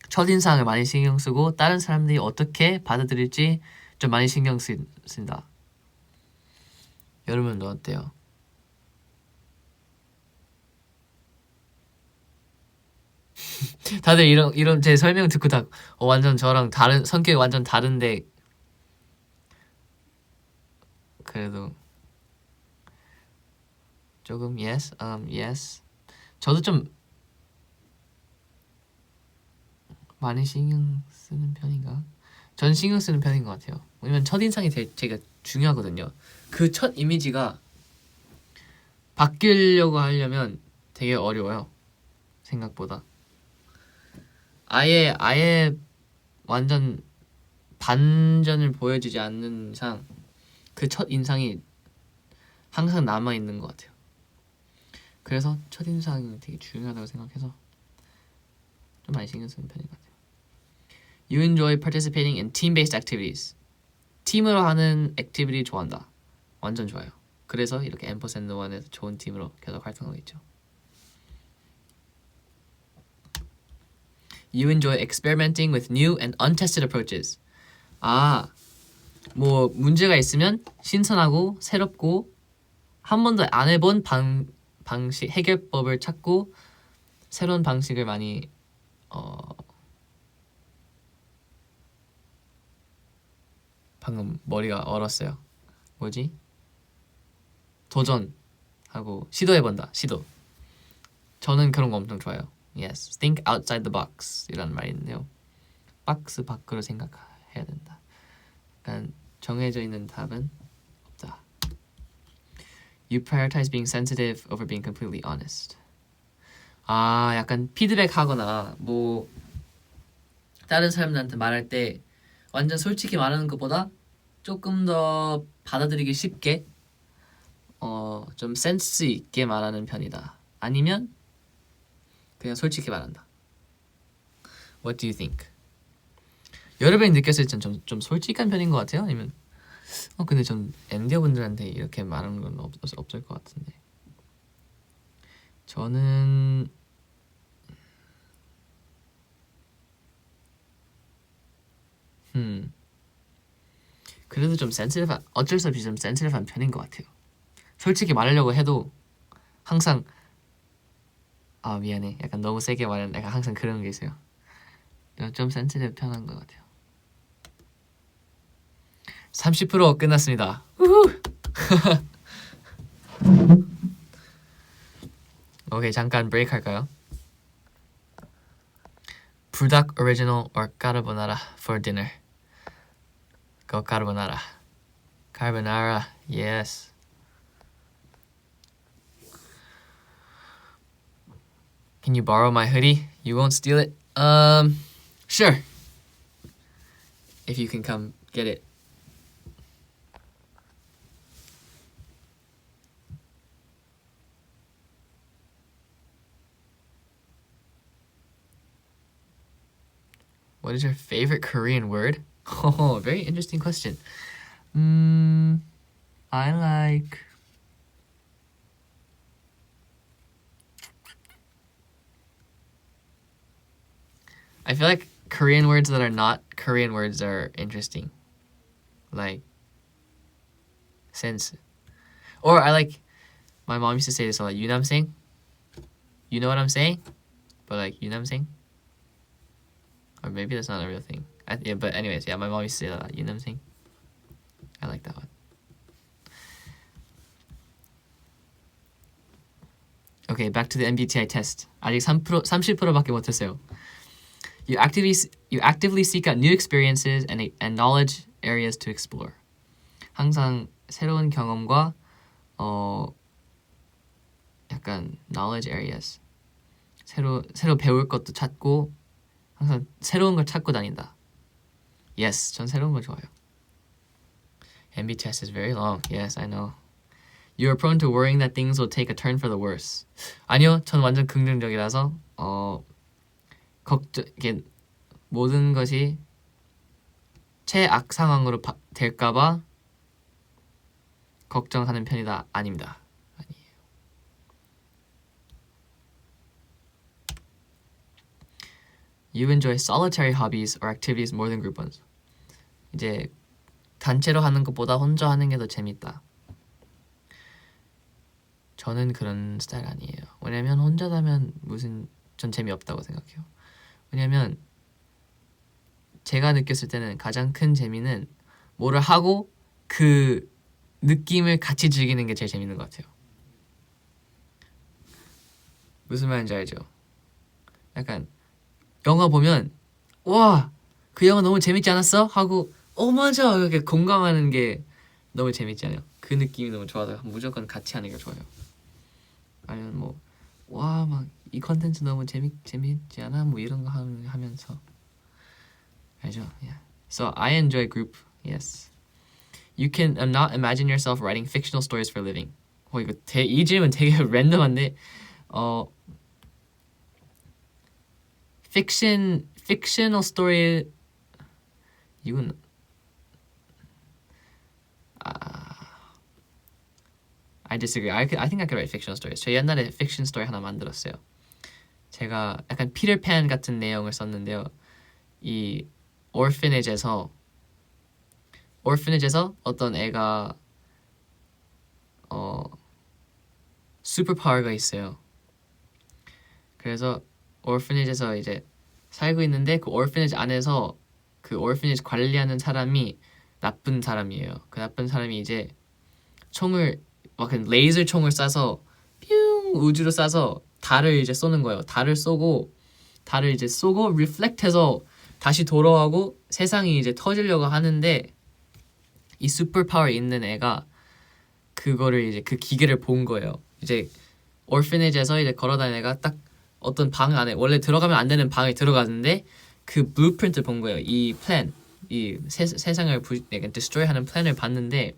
첫인상을 많이 신경 쓰고 다른 사람들이 어떻게 받아들일지 좀 많이 신경 쓴다. 여러분은 어때요? 다들 이런 제 설명 듣고 다 완전 저랑 다른 성격이 완전 다른데 그래도 조금 yes. 저도 좀 많이 신경 쓰는 편인가? 전 신경 쓰는 편인 것 같아요. 왜냐면 첫인상이 되게 중요하거든요. 그 첫 이미지가 바뀌려고 하려면 되게 어려워요. 생각보다. 아예 완전 반전을 보여주지 않는 이상 그 첫 인상이 항상 남아 있는 것 같아요. 그래서 첫 인상이 되게 중요하다고 생각해서 좀 많이 신경 쓰는 편인 것 같아요. You enjoy participating in team-based activities. 팀으로 하는 액티비티 좋아한다. 완전 좋아요. 그래서 이렇게 앰퍼샌드 원에서 좋은 팀으로 계속 활동하고 있죠. You enjoy experimenting with new and untested approaches. 뭐 문제가 있으면 신선하고 새롭고 한 번도 안 해본 방식 해결법을 찾고 새로운 방식을 많이 방금 머리가 얼었어요. 뭐지? 도전하고 시도해본다. 시도. 저는 그런 거 엄청 좋아해요. Yes, think outside the box 이란 말이 있는데요. 박스 밖으로 생각해야 된다. 약간 정해져 있는 답은 없다. You prioritize being sensitive over being completely honest. 약간 피드백하거나 뭐 다른 사람들한테 말할 때 완전 솔직히 말하는 것보다 조금 더 받아들이기 쉽게 좀 센스 있게 말하는 편이다. 아니면 그냥 솔직히 말한다. What do you think? 여러분이 느꼈을 땐 좀 솔직한 편인 것 같아요? 아니면 근데 전 엔디어 분들한테 이렇게 말하는 건 없을 것 같은데. 저는 그래도 좀 센시티브한 어쩔 수 없이 좀 센시티브한 편인 것 같아요. 솔직히 말하려고 해도 항상 미안해. 약간 너무 세게 말하는 약간 항상 그런 게 있어요. 좀 센시티브 편한 것 같아요. 30% 끝났습니다. 오케이, 잠깐 브레이크 할까요? 불닭 오리지널 or 까르보나라 for dinner. Go carbonara. Carbonara, yes. Can you borrow my hoodie? You won't steal it? Sure. If you can come get it. What is your favorite Korean word? Oh, very interesting question. I like I feel like Korean words that are not Korean words are interesting. Like sense. Or I like my mom used to say this a lot, 유남생. You know what I'm saying? But like 유남생? Or maybe that's not a real thing. Yeah, but anyways, yeah, my mom used to say that, 유남생. Okay, back to the MBTI test. 아직 3% 30%밖에 못했어요. You actively seek out new experiences and knowledge areas to explore. 항상 새로운 경험과 약간 knowledge areas. 새로 배울 것도 찾고 항상 새로운 걸 찾고 다닌다. Yes, 전 새로운 거 좋아요. MBTI test is very long. Yes, I know. You are prone to worrying that things will take a turn for the worse. 아니요, 전 완전 긍정적이라서 이게 모든 것이 최악 상황으로 될까봐 걱정하는 편이다. 아닙니다. 아니에요. You enjoy solitary hobbies or activities more than group ones. 이제 단체로 하는 것보다 혼자 하는 게 더 재밌다. 저는 그런 스타일 아니에요. 왜냐면 혼자 하면 전 재미없다고 생각해요. 왜냐면 제가 느꼈을 때는 가장 큰 재미는 뭐를 하고 그 느낌을 같이 즐기는 게 제일 재밌는 것 같아요. 무슨 말인지 알죠? 약간 영화 보면 와, 그 영화 너무 재밌지 않았어? 하고 맞아 이렇게 공감하는 게 너무 재밌잖아요. 그 느낌이 너무 좋아서 무조건 같이 하는 게 좋아요. 아니면 뭐 와 막 이 컨텐츠 너무 재밌지 않아? 뭐 이런 거 하면서 알죠? Yeah. So I enjoy group. Yes. You can not imagine yourself writing fictional stories for a living. 이거 이 질문 되게 랜덤한데 fictional story 이건 I disagree. I think I could write fictional stories. 저 옛날에 fiction story 하나 만들었어요. 제가 약간 피터팬 같은 내용을 썼는데요. 이 orphanage에서 어떤 애가 슈퍼파워가 있어요. 그래서 orphanage에서 이제 살고 있는데 그 orphanage 안에서 그 orphanage 관리하는 사람이 나쁜 사람이에요. 그 나쁜 사람이 이제 총을 막 레이저 총을 쏴서 뿅 우주로 쏴서 달을 이제 쏘는 거예요. 달을 이제 쏘고 리플렉트해서 다시 돌아오고 세상이 이제 터지려고 하는데 이 슈퍼파워 있는 애가 그거를 이제 그 기계를 본 거예요. 이제 orphanage에서 이제 걸어다니는 애가 딱 어떤 방 안에 원래 들어가면 안 되는 방에 들어갔는데 그 블루프린트를 본 거예요. 이 플랜, 이 세상을 약간 destroy하는 플랜을 봤는데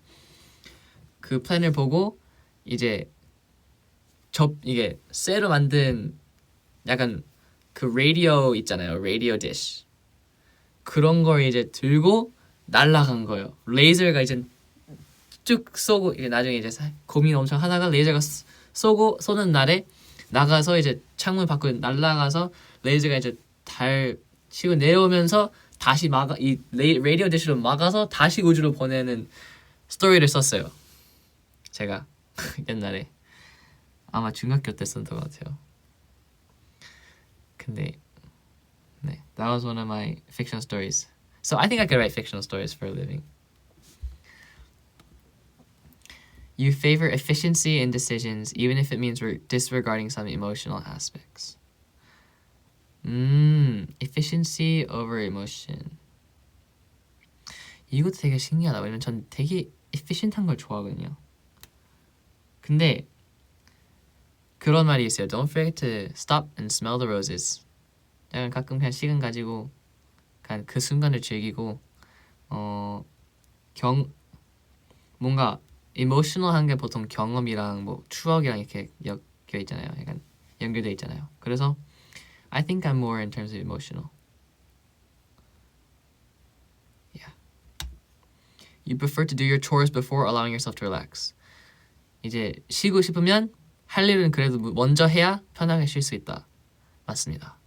그 플랜을 보고 이제 이게 쇠로 만든 약간 그 라디오 있잖아요. 라디오 디시. 그런 걸 이제 들고 날아간 거예요. 레이저가 이제 쭉 쏘고 이제 나중에 이제 고민 엄청 하다가 레이저가 쏘는 날에 나가서 이제 창문 밖으로 날아가서 레이저가 이제 달 치고 내려오면서 다시 이 라디오 디시로 막아서 다시 우주로 보내는 스토리를 썼어요. 제가 옛날에 아마 중학교 때 썼던 것 같아요. 근데 네, that was one of my fictional stories. So I think I could write fictional stories for a living. You favor efficiency in decisions, even if it means disregarding some emotional aspects. Efficiency over emotion. 이것도 되게 신기하다. 왜냐면 전 되게 efficient한 걸 좋아하거든요. 근데 그런 말이 있어요. Don't forget to stop and smell the roses. 약간 가끔 그냥 시간 가지고 그냥 그 순간을 즐기고 뭔가 이모셔널한 게 보통 경험이랑 뭐 추억이랑 이렇게 엮여 있잖아요. 약간 연결돼 있잖아요. 그래서 I think I'm more in terms of emotional. Yeah. You prefer to do your chores before allowing yourself to relax. 이제 쉬고 싶으면 할 일은 그래도 먼저 해야 편하게 쉴 수 있다. 맞습니다.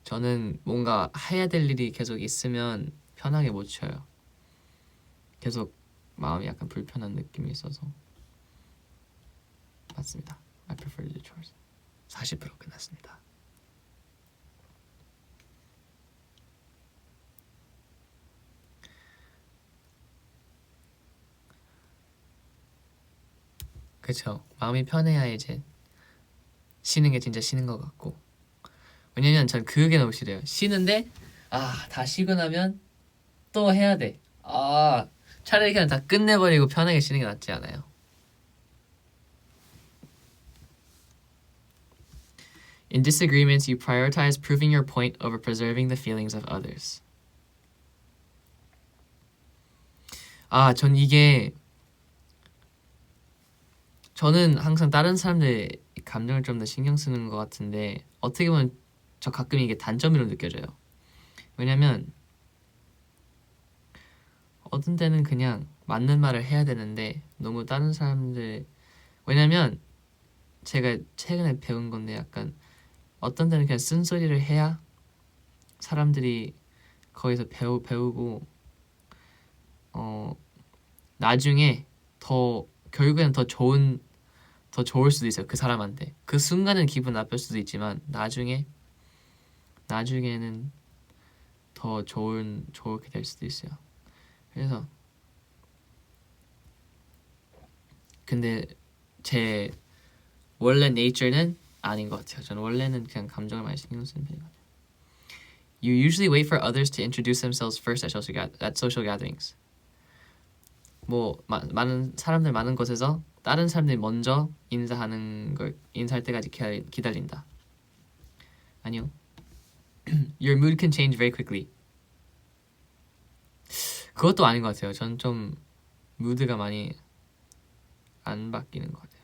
저는 뭔가 해야 될 일이 계속 있으면 편하게 못 쉬어요. 계속 마음이 약간 불편한 느낌이 있어서. 맞습니다. I prefer to do chores. 40% 끝났습니다. 그쵸. 마음이 편해야 이제 쉬는 게 진짜 쉬는 것 같고. 왜냐면 전 그게 너무 싫어요. 쉬는데 다 쉬고 나면 또 해야 돼. 차라리 그냥 다 끝내버리고 편하게 쉬는 게 낫지 않아요? In disagreements, you prioritize proving your point over preserving the feelings of others. 전 이게 저는 항상 다른 사람들의 감정을 좀 더 신경 쓰는 것 같은데 어떻게 보면 저 가끔 이게 단점으로 느껴져요. 왜냐면 어떤 때는 그냥 맞는 말을 해야 되는데 너무 다른 사람들 왜냐면 제가 최근에 배운 건데 약간 어떤 때는 그냥 쓴소리를 해야 사람들이 거기서 배우고 나중에 결국에는 더 좋을 수도 있어요. 그 사람한테 그 순간은 기분 나쁠 수도 있지만 나중에는 더 좋게 될 수도 있어요. 그래서 근데 제 원래 네이처는 아닌 것 같아요. 저는 원래는 그냥 감정을 많이 신경 쓰는 편이거든요. You usually wait for others to introduce themselves first at social gatherings. 많은 사람들 많은 곳에서 다른 사람들이 먼저 인사할 때까지 기다린다. 아니요. Your mood can change very quickly. 그것도 아닌 것 같아요. 전 좀 무드가 많이 안 바뀌는 것 같아요.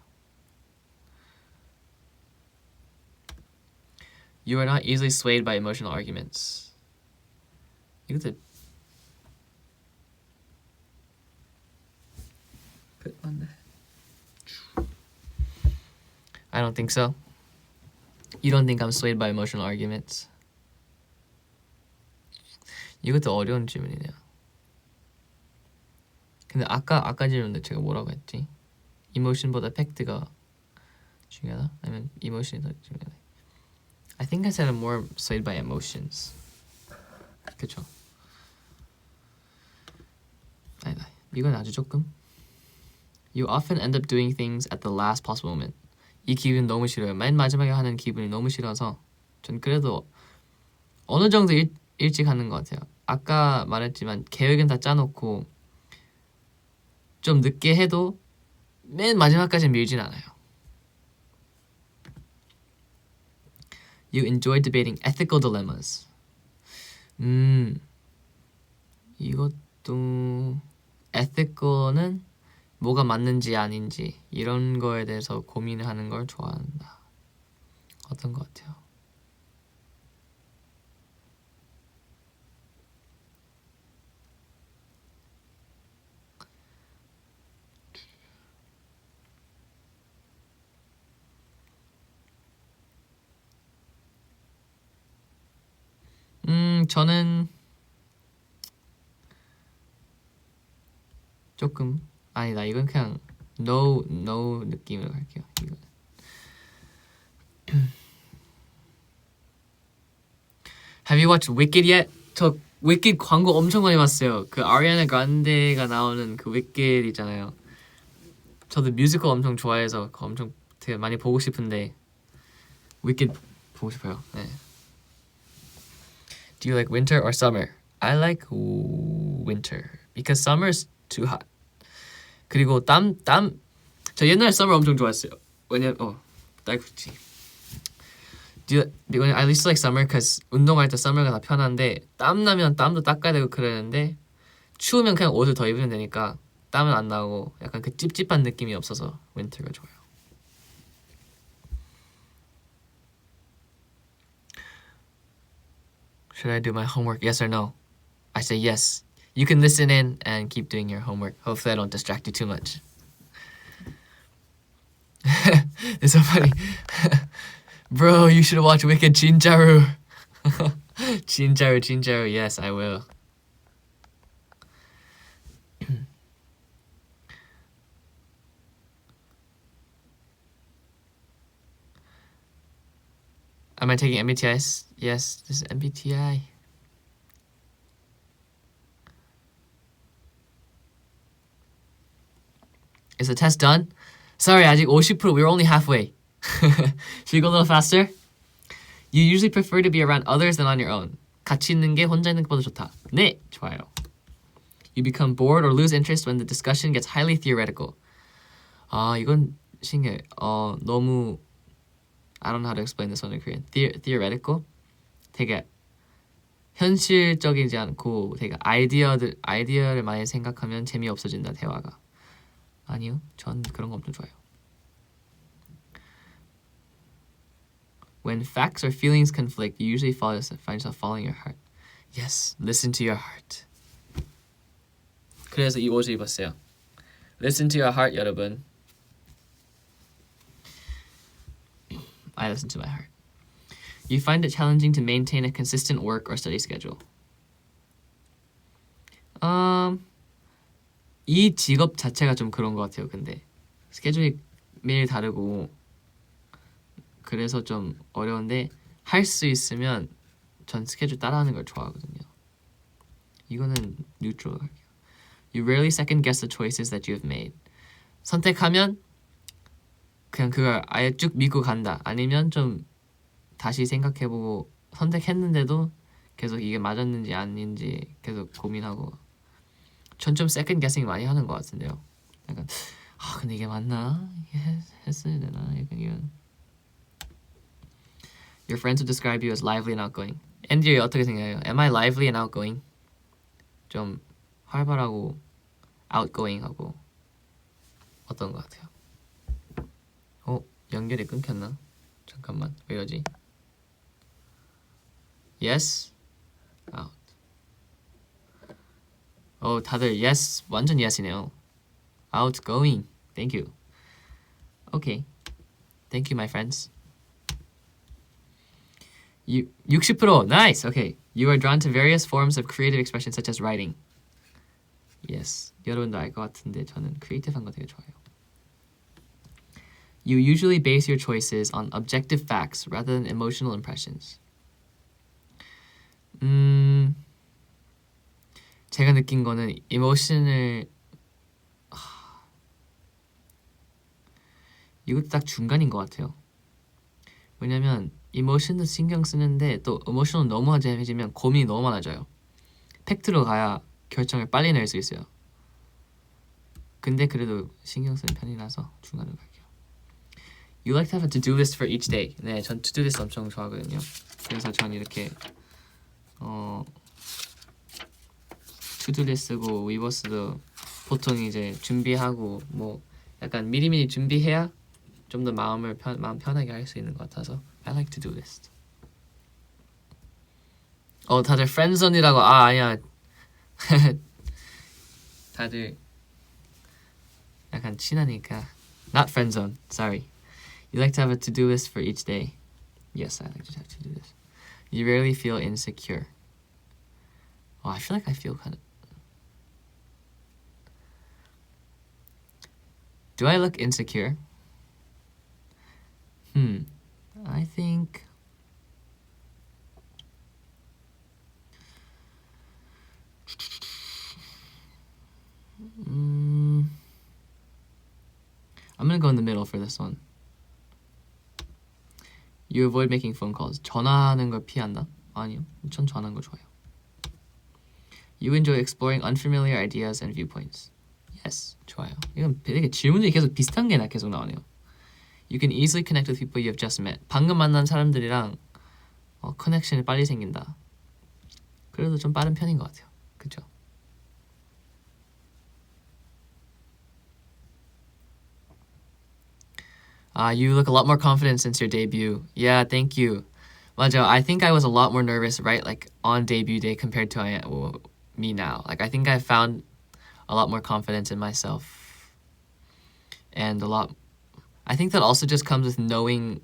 You are not easily swayed by emotional arguments. 이것도 맞네. I don't think so. You don't think I'm swayed by emotional arguments? 이것도 어려운 질문이네요. 근데 아까 질문데 제가 뭐라고 했지? 이모션보다 팩트가 중요하다? 아니면 이모션이 더 중요하다? I think I said I'm more swayed by emotions. 그쵸? 아니다. 이건 아주 조금. You often end up doing things at the last possible moment. 이 기분 너무 싫어요. 맨 마지막에 하는 기분이 너무 싫어서 전 그래도 어느 정도 일찍 하는 것 같아요. 아까 말했지만 계획은 다 짜놓고 좀 늦게 해도 맨 마지막까지 밀진 않아요. You enjoy debating ethical dilemmas. 이것도 ethical은 뭐가 맞는지 아닌지 이런 거에 대해서 고민을 하는 걸 좋아한다. 어떤 것 같아요? 저는 조금 아니다. 이건 그냥 no 느낌으로 갈게요. 이거. Have you watched Wicked yet? 저 Wicked 광고 엄청 많이 봤어요. 그 아리아나 그란데가 나오는 그 Wicked 있잖아요. 저도 뮤지컬 엄청 좋아해서 엄청 되게 많이 보고 싶은데 Wicked 보고 싶어요. 네. Do you like winter or summer? I like winter because summer's too hot. 그리고 저 옛날에 summer 엄청 좋아했어요. 딸꾹질. I used to like summer because 운동할 때 summer가 다 편한데 땀 나면 땀도 닦아야 되고 그러는데 추우면 그냥 옷을 더 입으면 되니까 땀은 안 나고 약간 그 찝찝한 느낌이 없어서 winter가 좋아요. Should I do my homework? Yes or no? I say yes. You can listen in and keep doing your homework. Hopefully I don't distract you too much. It's so funny. Bro, you should watch Wicked 진짜로. 진짜로. Yes, I will. Am I taking MBTI? Yes, this is MBTI. Is the test done? Sorry, 아직 50%. We're only halfway. Should we go a little faster? You usually prefer to be around others than on your own. 같이 있는 게 혼자 있는 것보다 좋다. 네, 좋아요. You become bored or lose interest when the discussion gets highly theoretical. 아, 이건 신기해. 너무 I don't know how to explain this one in Korean. Theoretical? 되게 현실적이지 않고 되게 아이디어를 많이 생각하면 재미없어진다 대화가. 아니요, 전 그런 거 엄청 좋아해요. When facts or feelings conflict, you usually find yourself following your heart. Yes, listen to your heart. 그래서 이 옷을 입었어요. Listen to your heart, 여러분. I listen to my heart. You find it challenging to maintain a consistent work or study schedule. 이 직업 자체가 좀 그런 것 같아요. 근데 스케줄이 매일 다르고 그래서 좀 어려운데 할 수 있으면 전 스케줄 따라하는 걸 좋아하거든요. 이거는 뉴트럴 할게요. You rarely second guess the choices that you have made. 선택하면 그냥 그걸 아예 쭉 믿고 간다. 아니면 좀 다시 생각해보고 선택했는데도 계속 이게 맞았는지 아닌지 계속 고민하고. 전 좀 second guessing 많이 하는 것 같은데요. 약간 근데 이게 맞나? 이게 했어야 되나? 약간 이런. Your friends would describe you as lively and outgoing. 앤디 어떻게 생각해요? Am I lively and outgoing? 좀 활발하고 outgoing하고 어떤 것 같아요? 연결이 끊겼나? 잠깐만, 왜 이러지? Yes, out. 다들 yes, 완전 yes이네요. Outgoing. Thank you. Okay. Thank you, my friends. 60%. Nice. Okay. You are drawn to various forms of creative expression such as writing. Yes. 여러분도 알 것 같은데 저는 크리에이티브한 거 되게 좋아해요. You usually base your choices on objective facts rather than emotional impressions. 제가 느낀 거는 이모션을 이것도 딱 중간인 것 같아요. 왜냐면 이모션도 신경 쓰는데 또 이모션은 너무 해지면 고민이 너무 많아져요. 팩트로 가야 결정을 빨리 낼 수 있어요. 근데 그래도 신경 쓰는 편이라서 중간으로 갈게요. You like to have a to-do list for each day. 네, 전 to-do list 엄청 좋아하거든요. 그래서 전 이렇게 to-do list고 위버스도 보통 이제 준비하고 뭐 약간 미리미리 준비해야 좀 더 마음 편하게 할 수 있는 것 같아서 I like to-do list. 다들 friendzon이라고 아니야. 다들 약간 친하니까 not friendzone. Sorry. You like to have a to-do list for each day. Yes, I like to have to-do list. You rarely feel insecure. I feel like I feel kind of. Do I look insecure? I think I'm gonna go in the middle for this one. You avoid making phone calls. 전화하는 걸 피한다? 아니요, 전 전화하는 거 좋아해요. You enjoy exploring unfamiliar ideas and viewpoints. Yes, 좋아요. 이건 되게 질문들이 계속 비슷한 게 계속 나오네요. You can easily connect with people you have just met. 방금 만난 사람들이랑 커넥션이 빨리 생긴다. 그래도 좀 빠른 편인 것 같아요. 그죠? You look a lot more confident since your debut. Yeah, thank you. 맞아. I think I was a lot more nervous, right? Like on debut day compared to me now. Like I think I found a lot more confidence in myself. And I think that also just comes with knowing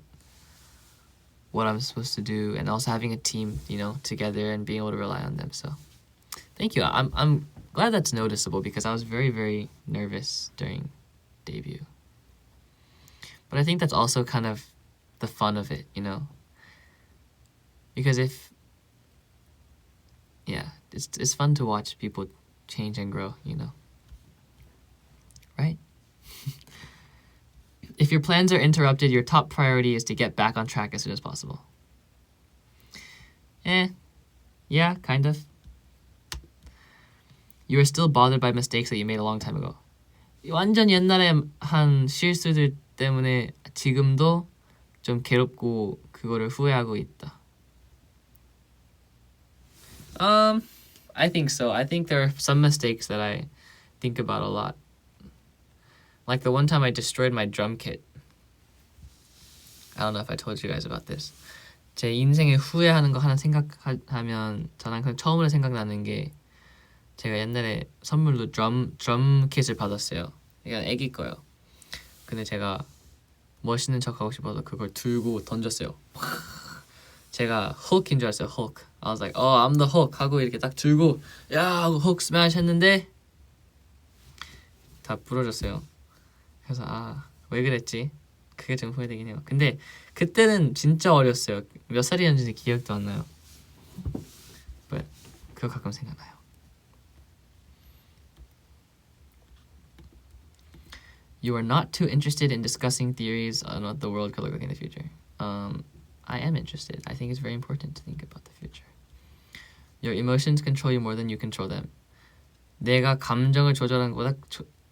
what I'm supposed to do and also having a team, together and being able to rely on them. So thank you. I'm glad that's noticeable because I was very, very nervous during debut. But I think that's also kind of the fun of it, Because it's fun to watch people change and grow, Right? If your plans are interrupted, your top priority is to get back on track as soon as possible. Yeah, kind of. You are still bothered by mistakes that you made a long time ago. 완전 옛날에 한 실수들 때문에 지금도 좀 괴롭고 그거를 후회하고 있다. I think so. I think there are some mistakes that I think about a lot. Like the one time I destroyed my drum kit. I don't know if I told you guys about this. 제 인생에 후회하는 거 하나 생각하면 저는 그냥 처음으로 생각나는 게 제가 옛날에 선물로 드럼 킷을 받았어요. 이건 애기 거요. 근데 제가 멋있는 척 하고 싶어서 그걸 들고 던졌어요. 제가 hulk인 줄 알았어요. Hulk. I was like, oh, I'm the Hulk 하고 이렇게 딱 들고 야 하고 Hulk smash 했는데 다 부러졌어요. 그래서 왜 그랬지? 그게 좀 후회되긴 해요. 근데 그때는 진짜 어렸어요. 몇 살이었는지 기억도 안 나요. But 그거 가끔 생각나요. You are not too interested in discussing theories on what the world could look like in the future. I am interested. I think it's very important to think about the future. Your emotions control you more than you control them. 내가 감정을 조절하는 것보다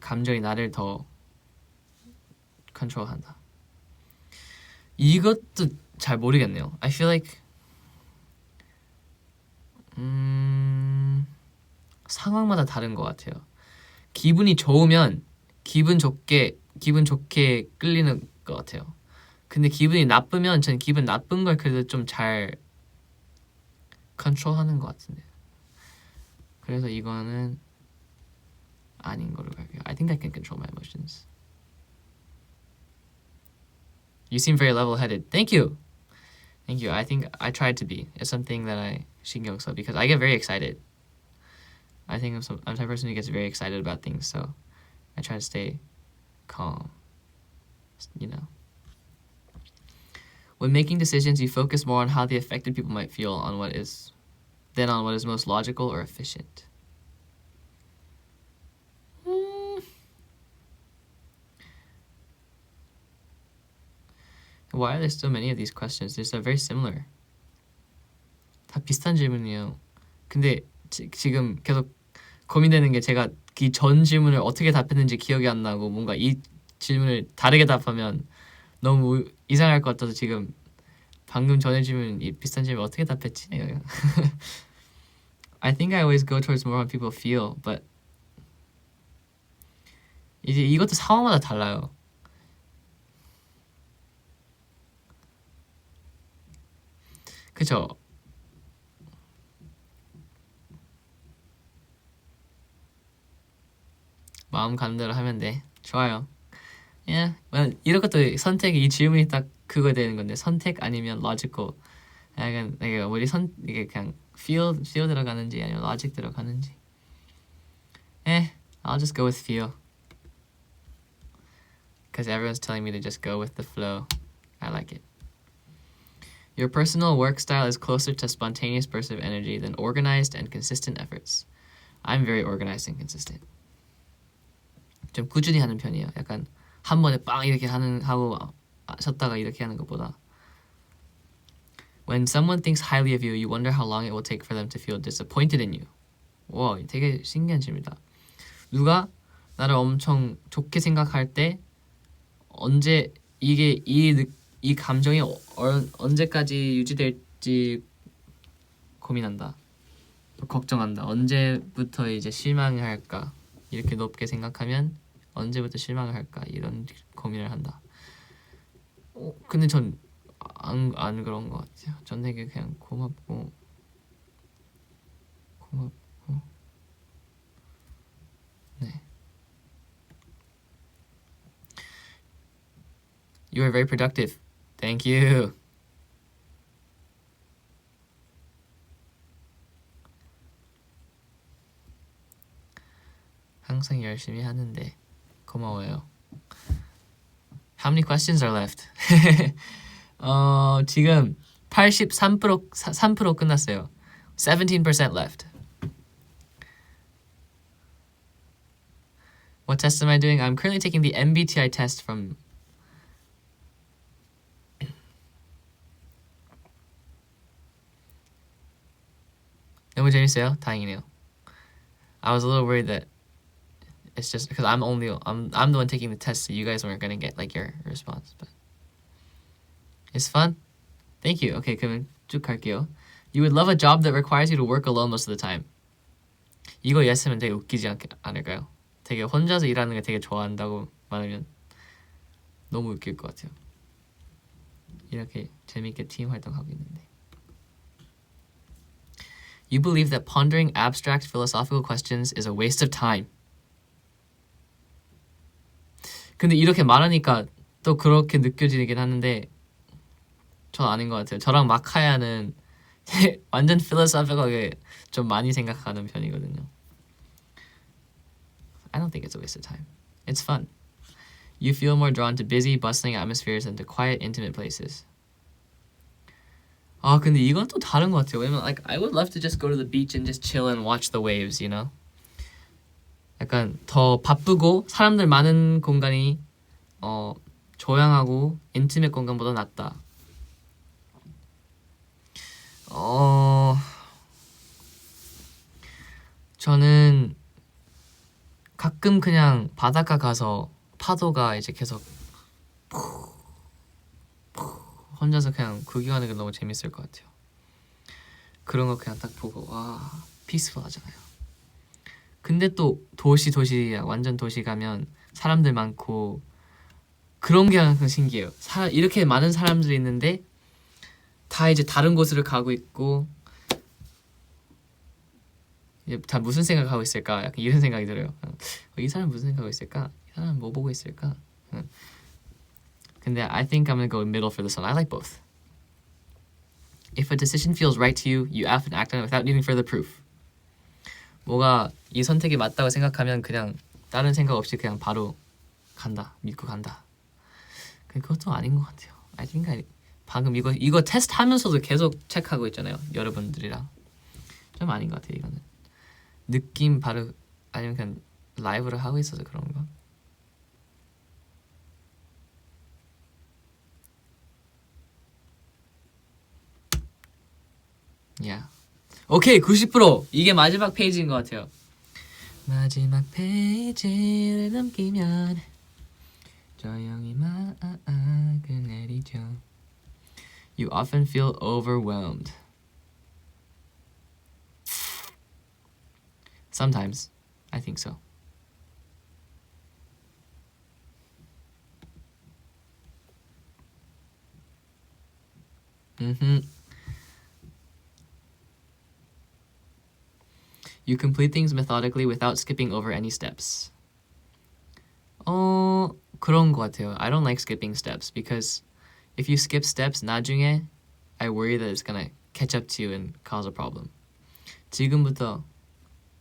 감정이 나를 더 컨트롤한다. 이것도 잘 모르겠네요. I feel like 상황마다 다른 것 같아요. 기분이 좋으면 기분 좋게 끌리는 것 같아요. 근데 기분이 나쁘면 전 기분 나쁜 걸 그래도 좀 잘 컨트롤하는 것 같은데. 그래서 이거는 아닌 걸로 갈게요. I think I can control my emotions. You seem very level-headed. Thank you. Thank you. I think I tried to be. It's something that I 신경 써 because I get very excited. I think I'm the type of person who gets very excited about things, so I try to stay calm. You know. When making decisions, you focus more on how the affected people might feel than on what is most logical or efficient. Why are there so many of these questions? They're very similar. 다 비슷한 질문이에요. 근데 지금 계속 고민되는 게 제가 이 전 질문을 어떻게 답했는지 기억이 안 나고 뭔가 이 질문을 다르게 답하면 너무 이상할 것 같아서 지금 방금 전에 질문 이 비슷한 질문 어떻게 답했지? I think I always go towards more what people feel, but 이제 이것도 상황마다 달라요. 그쵸? 마음 가는 대로 하면 돼. 좋아요. 예, 이런 것도 선택이 이 질문이 딱 그거 되는 건데 선택 아니면 logical. 약간 이게 우리 이게 그냥 feel 들어가는지 아니면 logic 들어가는지. I'll just go with feel. Because everyone's telling me to just go with the flow. I like it. Your personal work style is closer to spontaneous bursts of energy than organized and consistent efforts. I'm very organized and consistent. 좀 꾸준히 하는 편이에요. 약간 한 번에 빵 이렇게 하고 쉬었다가 이렇게 하는 것보다. When someone thinks highly of you, you wonder how long it will take for them to feel disappointed in you. 와, 되게 신기한 질문이다. 누가 나를 엄청 좋게 생각할 때 언제 이게 이 감정이 언제까지 유지될지 고민한다. 걱정한다. 언제부터 이제 실망을 할까? 이렇게 높게 생각하면 언제부터 실망을 할까? 이런 고민을 한다. 근데 전 안 그런 것 같아요. 전 되게 그냥 고맙고 네. You are very productive. Thank you. 항상 열심히 하는데 고마워요. How many questions are left? 지금 83% 끝났어요. 17% left. What test am I doing? I'm currently taking the MBTI test from 너무 재밌어요. 다행이네요. I was a little worried that it's just because I'm the one taking the test, so you guys weren't gonna get like your response. But it's fun. Thank you. Okay, 그러면 쭉 갈게요. You would love a job that requires you to work alone most of the time. 이거 예스면 되게 웃기지 않을까요? 되게 혼자서 일하는 게 되게 좋아한다고 말하면 너무 웃길 것 같아요. 이렇게 재밌게 팀 활동하고 있는데. You believe that pondering abstract philosophical questions is a waste of time. 근데 이렇게 말하니까 또 그렇게 느껴지긴 하는데 전 아닌 것 같아요. 저랑 마카야는 완전 philosophical하게 좀 많이 생각하는 편이거든요. I don't think it's a waste of time. It's fun. You feel more drawn to busy, bustling atmospheres than to quiet, intimate places. 아 근데 이건 또 다른 것 같아요. 왜냐면 like I would love to just go to the beach and just chill and watch the waves, you know? 약간 더 바쁘고 사람들 많은 공간이 조용하고 인티메 공간보다 낫다. 저는 가끔 그냥 바닷가 가서 파도가 이제 계속 혼자서 그냥 구경하는 게 너무 재밌을 것 같아요. 그런 거 그냥 딱 보고 와 피스풀 하잖아요. 근데 또 도시 완전 도시 가면 사람들 많고 그런 게 항상 신기해요. 이렇게 많은 사람들이 있는데 다 이제 다른 곳으로 가고 있고 이제 다 무슨 생각하고 있을까? 약간 이런 생각이 들어요. 이 사람 무슨 생각하고 있을까? 이 사람 뭐 보고 있을까? 근데 I think I'm gonna go middle for this one. I like both. If a decision feels right to you, you often act on it without needing further proof. 뭐가 이 선택이 맞다고 생각하면 그냥 다른 생각 없이 그냥 바로 간다. 믿고 간다. 그것도 아닌 것 같아요. I think 방금 이거 테스트 하면서도 계속 체크하고 있잖아요. 여러분들이랑. 좀 아닌 것 같아요. 이거는 느낌 바로 아니면 그냥 라이브를 하고 있어서 그런가? Yeah. 오케이 90% 이게 마지막 페이지인 것 같아요. 마지막 페이지를 넘기면 조용히 막을 내리죠. You often feel overwhelmed. Sometimes, I think so. You complete things methodically without skipping over any steps. 그런 것 같아요. I don't like skipping steps because if you skip steps, 나중에 I worry that it's gonna catch up to you and cause a problem. 지금부터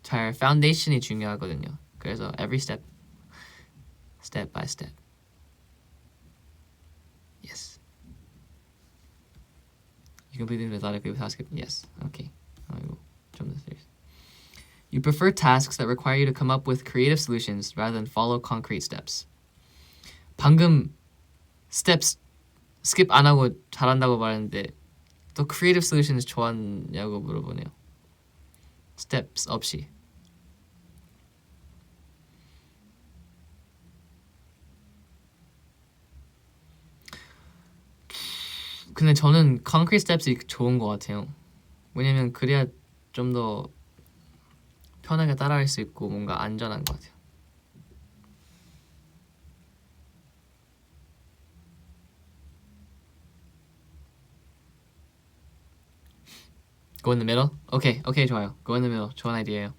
잘 foundation이 중요하거든요. 그래서 every step by step. Yes. You complete things methodically without skipping. Yes. Okay. 아이고 좀 더 serious. You prefer tasks that require you to come up with creative solutions rather than follow concrete steps. 방금 steps skip 안 하고 잘한다고 말했는데 또 creative solutions 좋아하냐고 물어보네요. steps 없이. 근데 저는 concrete steps이 좋은 것 같아요. 왜냐면 그래야 좀 더 편하게 따라할 수 있고 뭔가 안전한 것 같아요. Go in the middle? Okay, 좋아요. Go in the middle. 좋은 아이디어예요.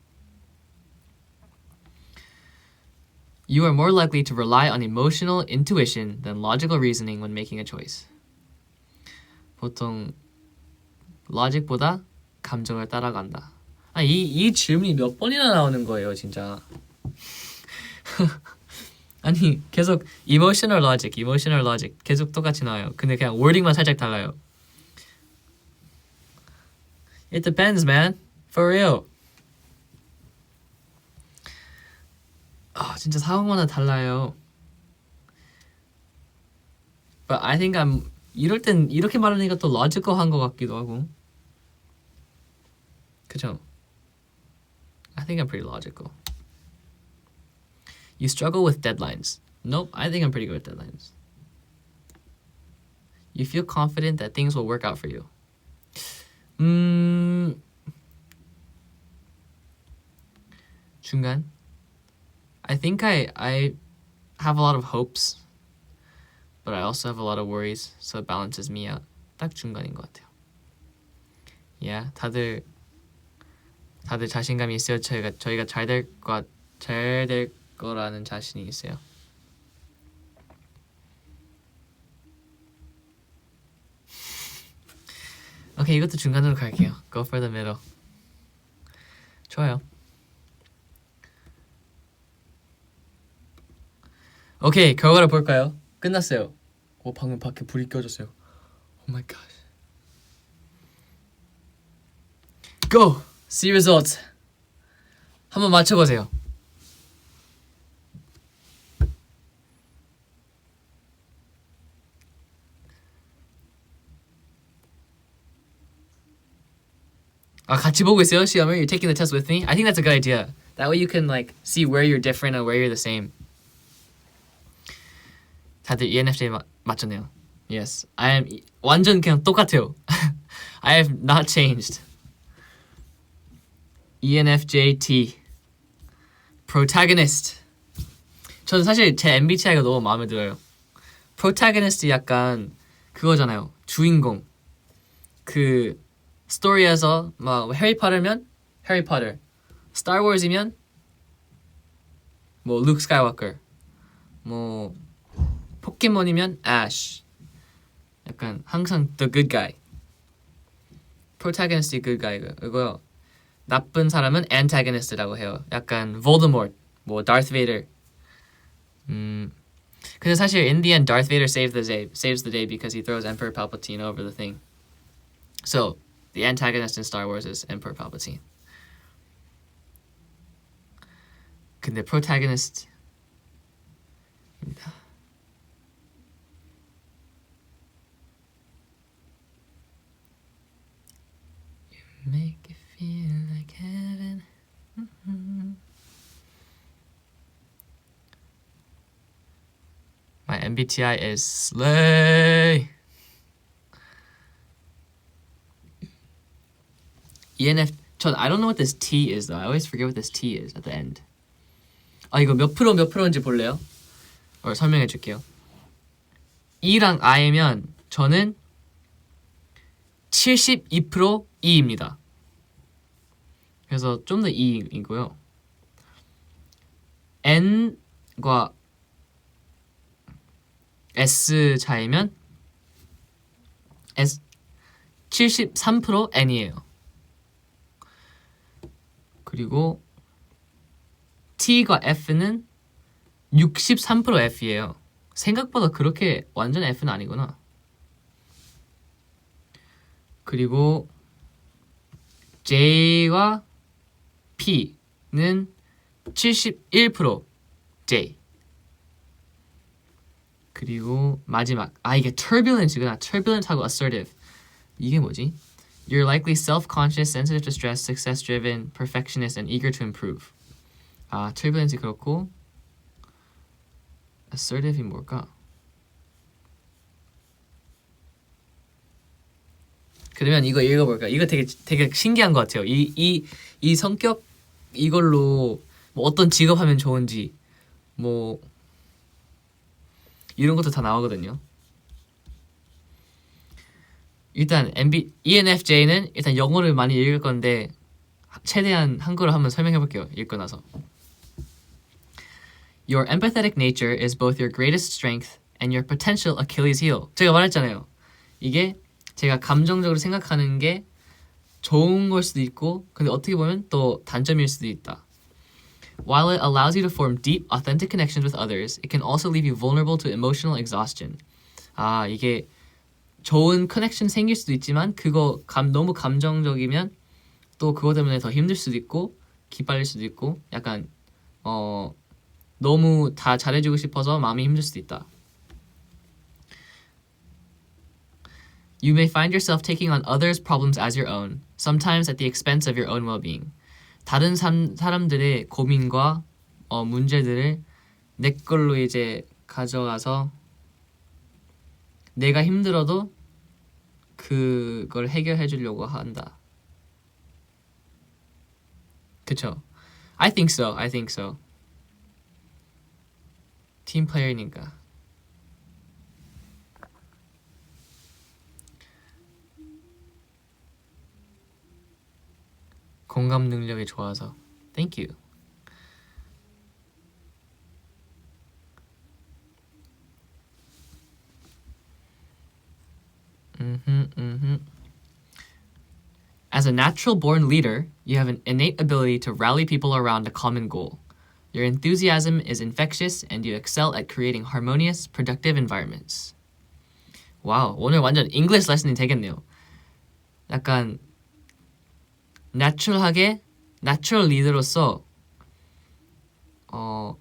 You are more likely to rely on emotional intuition than logical reasoning when making a choice. 보통 logic보다 감정을 따라간다. 이 질문이 몇 번이나 나오는 거예요, 진짜. 아니, 계속 emotional logic 계속 똑같이 나와요. 근데 그냥 wording만 살짝 달라요. It depends, man. For real. 진짜 상황마다 달라요. But I think 이럴 땐 이렇게 말하니까 또 logical한 것 같기도 하고. 그죠? think I'm pretty logical. You struggle with deadlines. Nope, I think I'm pretty good at deadlines. You feel confident that things will work out for you. 중간. I think I have a lot of hopes, but I also have a lot of worries, so it balances me out. 딱 중간인 것 같아요. Yeah, 다들 자신감이 있어요. 저희가 잘 될 거라는 자신이 있어요. 오케이, 이것도 중간으로 갈게요. Go for the middle. 좋아요. 오케이, 결과를 볼까요? 끝났어요. 방금 밖에 불이 켜졌어요. Oh my gosh. Go! See results. 한번 맞춰보세요. 같이 보고 있어요, 시험을? You're taking the test with me? I think that's a good idea. That way you can like see where you're different and where you're the same. 다들 ENFJ 맞췄네요. Yes, I am 완전 그냥 똑같아요. I have not changed. ENFJ-T Protagonist. 저는 사실 제 MBTI가 너무 마음에 들어요. Protagonist 약간 그거잖아요. 주인공. 그 스토리에서 막 해리포터면 해리포터, 스타워즈이면 뭐 루크 스카이워커, 뭐 포켓몬이면 애쉬. 약간 항상 the good guy. Protagonist good guy 이거요. 나쁜 사람은 antagonist라고 해요. 약간 Voldemort, 뭐 Darth Vader. 근데 사실 in the end Darth Vader saves the day because he throws Emperor Palpatine over the thing. So the antagonist in Star Wars is Emperor Palpatine. 근데 protagonist입니다. You make it feel like heaven. My MBTI is slay. I don't know what this T is though. I always forget what this T is at the end. 이거 몇 프로인지 볼래요? 설명해 줄게요. E랑 I면 저는 72% E입니다. 그래서 좀 더 E이고요. N과 S 차이면 73% N이에요. 그리고 T과 F는 63% F이에요. 생각보다 그렇게 완전 F는 아니구나. 그리고 J와 P는 71% J. 그리고 마지막 이게 turbulence구나. turbulence하고 assertive. 이게 뭐지? You're likely self-conscious, sensitive to stress, success-driven, perfectionist, and eager to improve. turbulence 그렇고 assertive이 뭘까? 그러면 이거 읽어볼까? 이거 되게 신기한 것 같아요. 이 성격 이걸로 뭐 어떤 직업 하면 좋은지 뭐 이런 것도 다 나오거든요. 일단 ENFJ는 일단 영어를 많이 읽을 건데 최대한 한글로 한번 설명해 볼게요. 읽고 나서. Your empathetic nature is both your greatest strength and your potential Achilles heel. 제가 말했잖아요. 이게 제가 감정적으로 생각하는 게 좋은 걸 수도 있고 근데 어떻게 보면 또 단점일 수도 있다. While it allows you to form deep, authentic connections with others, it can also leave you vulnerable to emotional exhaustion. 이게 좋은 커넥션 생길 수도 있지만 그거 너무 감정적이면 또 그거 때문에 더 힘들 수도 있고 기빨릴 수도 있고 약간 너무 다 잘해주고 싶어서 마음이 힘들 수도 있다. You may find yourself taking on others' problems as your own, sometimes at the expense of your own well-being. 다른 사람들의 고민과 문제들을 내 걸로 이제 가져가서 내가 힘들어도 그걸 해결해 주려고 한다. 그쵸? I think so. I think so. 팀 플레이어니까. 공감 능력이 좋아서. Thank you. As a natural-born leader, you have an innate ability to rally people around a common goal. Your enthusiasm is infectious and you excel at creating harmonious, productive environments. 와우, 오늘 완전 English 레슨이 되겠네요. 약간 내추럴하게 내추럴 리더로서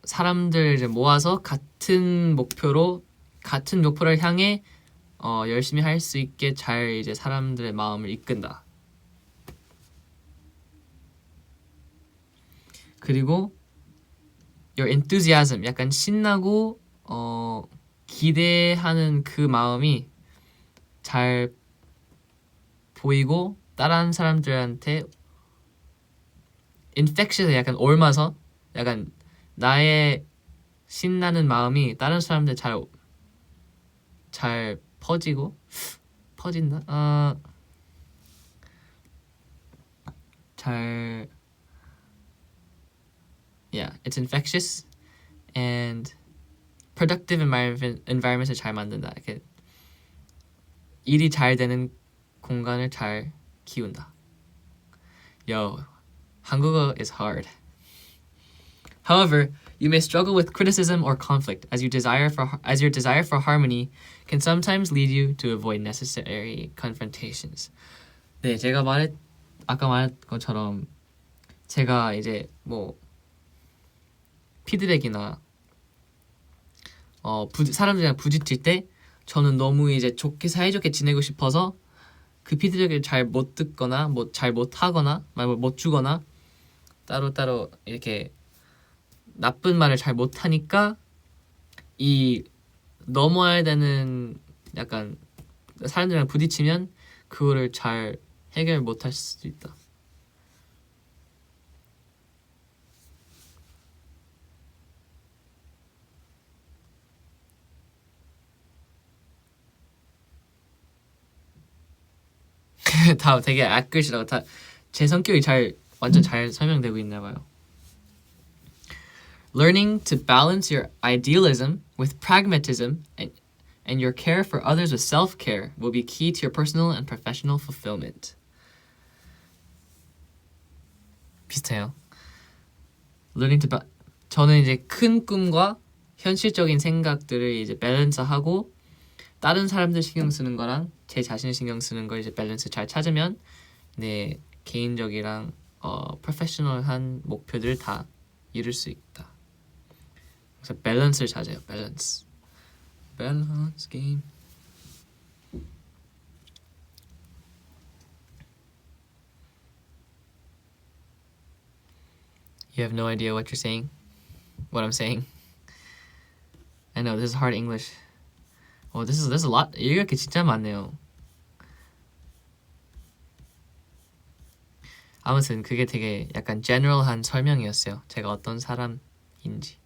사람들 이제 모아서 같은 목표를 향해 열심히 할 수 있게 잘 이제 사람들의 마음을 이끈다. 그리고 your enthusiasm, 약간 신나고 기대하는 그 마음이 잘 보이고 다른 사람들한테 infectious, 약간 옮아서 약간 나의 신나는 마음이 다른 사람들 잘 퍼진다? Yeah, it's infectious and productive environment을 잘 만든다. 이렇게 일이 잘 되는 공간을 잘 키운다. Yo, 한국어 is hard. However, you may struggle with criticism or conflict as your desire for harmony can sometimes lead you to avoid necessary confrontations. 네, 아까 말한 것처럼 제가 이제 뭐 피드백이나 사람들이랑 부딪힐 때 저는 너무 이제 사이좋게 지내고 싶어서 그 피드백을 잘 못 듣거나 잘 못하거나 못 주거나 따로 이렇게 나쁜 말을 잘 못하니까 이 넘어야 되는 약간 사람들이랑 부딪히면 그거를 잘 해결 못할 수도 있다. 다 되게 accurate라고 다 제 성격이 완전 잘 설명되고 있나 봐요. Learning to balance your idealism with pragmatism and your care for others with self-care will be key to your personal and professional fulfillment. 비슷해요. 저는 이제 큰 꿈과 현실적인 생각들을 이제 밸런스하고 다른 사람들 신경 쓰는 거랑 제 자신 신경 쓰는 걸 이제 밸런스 잘 찾으면 내 개인적이랑 프로페셔널한 목표들을 다 이룰 수 있다. 그래서 밸런스를 찾아요. 밸런스 게임. You have no idea what you're saying? What I'm saying? I know this is hard English. This is a lot. 이렇게 진짜 많네요. 아무튼 그게 되게 약간 general한 설명이었어요. 제가 어떤 사람인지.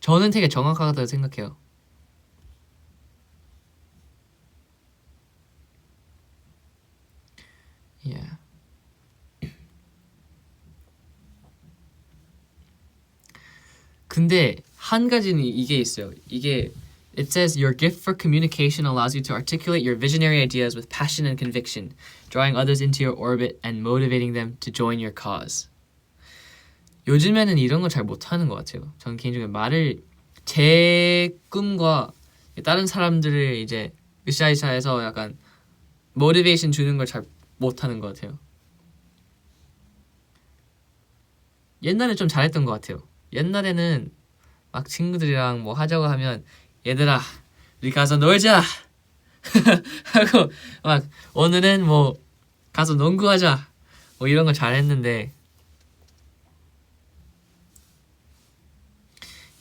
저는 되게 정확하다고 생각해요. Yeah. 근데 한 가지는 이게 있어요. It says your gift for communication allows you to articulate your visionary ideas with passion and conviction, drawing others into your orbit and motivating them to join your cause. 요즘에는 이런 걸 잘 못하는 것 같아요. 저는 개인적으로 제 꿈과 다른 사람들을 이제 으쌰으쌰해서 약간 모티베이션 주는 걸 잘 못하는 것 같아요. 옛날에 좀 잘했던 것 같아요. 옛날에는 막 친구들이랑 뭐 하자고 하면 얘들아 우리 가서 놀자 하고 막 오늘은 뭐 가서 농구하자 뭐 이런 거 잘했는데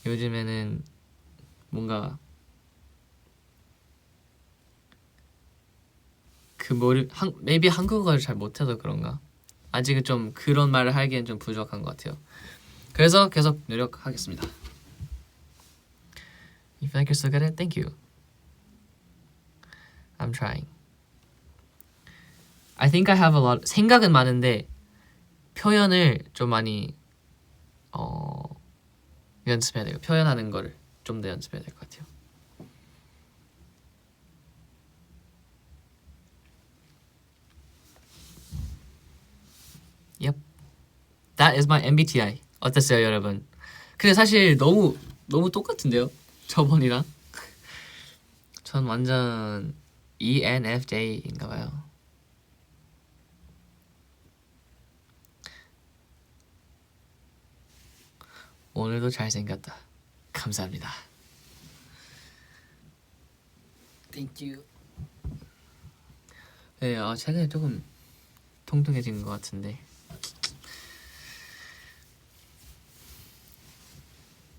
요즘에는 뭔가 maybe 한국어를 잘 못해서 그런가? 아직은 좀 그런 말을 하기엔 좀 부족한 것 같아요. 그래서 계속 노력하겠습니다. You feel like you're so good at it? Thank you. I'm trying. I think I have a lot. 생각은 많은데 표현을 좀 많이 연습해야 돼요. 표현하는 거를 좀 더 연습해야 될 것 같아요. Yep. That is my MBTI. 어땠어요, 여러분? 근데 사실 너무 똑같은데요? 저번이랑? 전 완전 ENFJ인가 봐요. 오늘도 잘생겼다. 감사합니다. Thank you. 네, 최근에 조금 통통해진 것 같은데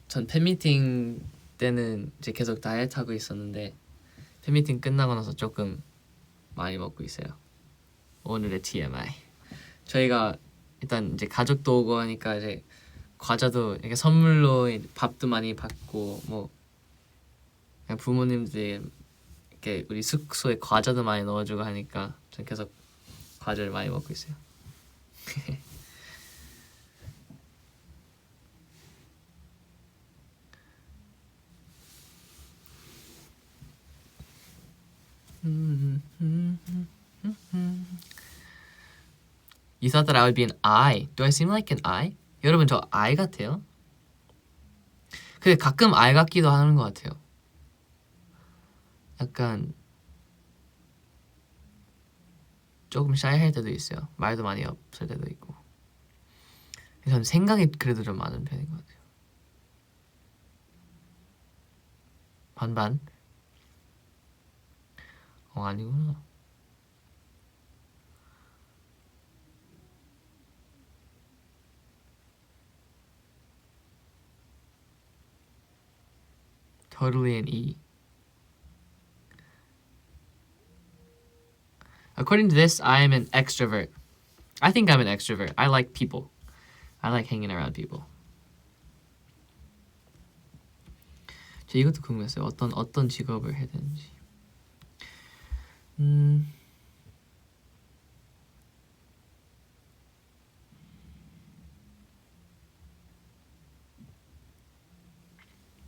전 팬미팅 때는 이제 계속 다이어트 하고 있었는데 팬미팅 끝나고 나서 조금 많이 먹고 있어요. 오늘의 TMI. 저희가 일단 이제 가족도 오고 하니까 이제 과자도 이렇게 선물로 밥도 많이 받고 뭐 그냥 부모님들이 이렇게 우리 숙소에 과자도 많이 넣어주고 하니까 전 계속 과자를 많이 먹고 있어요. You thought that I would be an I. Do I seem like an I? 여러분 저 I 같아요? 근데 가끔 I 같기도 하는 것 같아요. 약간 조금 샤이할 때도 있어요. 말도 많이 없을 때도 있고. 저는 생각이 그래도 좀 많은 편인 것 같아요. 반반? 아니구나. Totally an E. According to this, I am an extrovert. I think I'm an extrovert. I like people. I like hanging around people. 저 이것도 궁금했어요. 어떤 직업을 해야 되는지.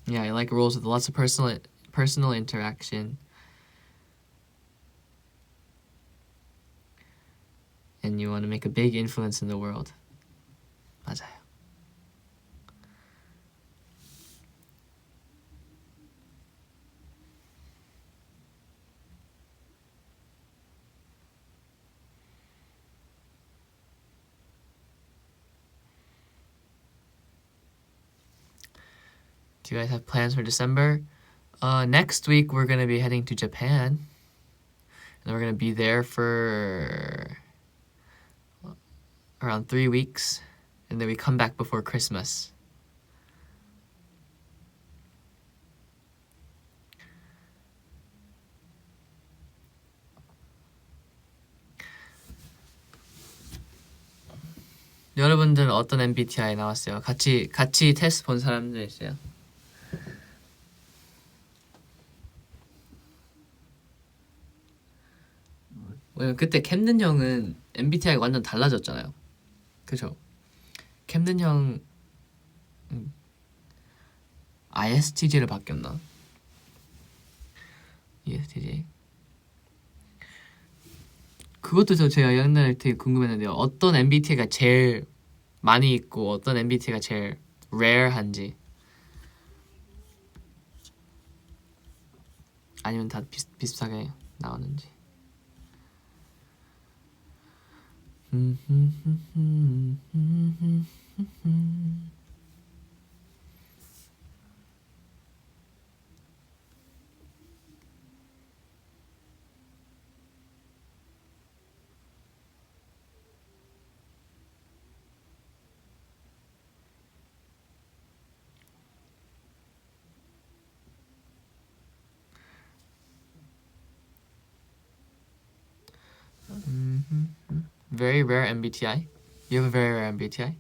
Yeah, I like roles with lots of personal interaction. And you want to make a big influence in the world. 맞아요. Do you guys have plans for December? Next week we're gonna be heading to Japan, and we're gonna be there for around 3 weeks, and then we come back before Christmas. 여러분들은 어떤 MBTI 나왔어요? 같이 테스트 본 사람들 있어요? 왜냐면 그때 캠든 형은 MBTI가 완전 달라졌잖아요. 그죠? 캠든 형 ISTJ로 바뀌었나? ESTJ. 그것도 제가 옛날에 되게 궁금했는데요. 어떤 MBTI가 제일 많이 있고 어떤 MBTI가 제일 rare한지, 아니면 다 비슷하게 나오는지. Very rare MBTI. You have a very rare MBTI.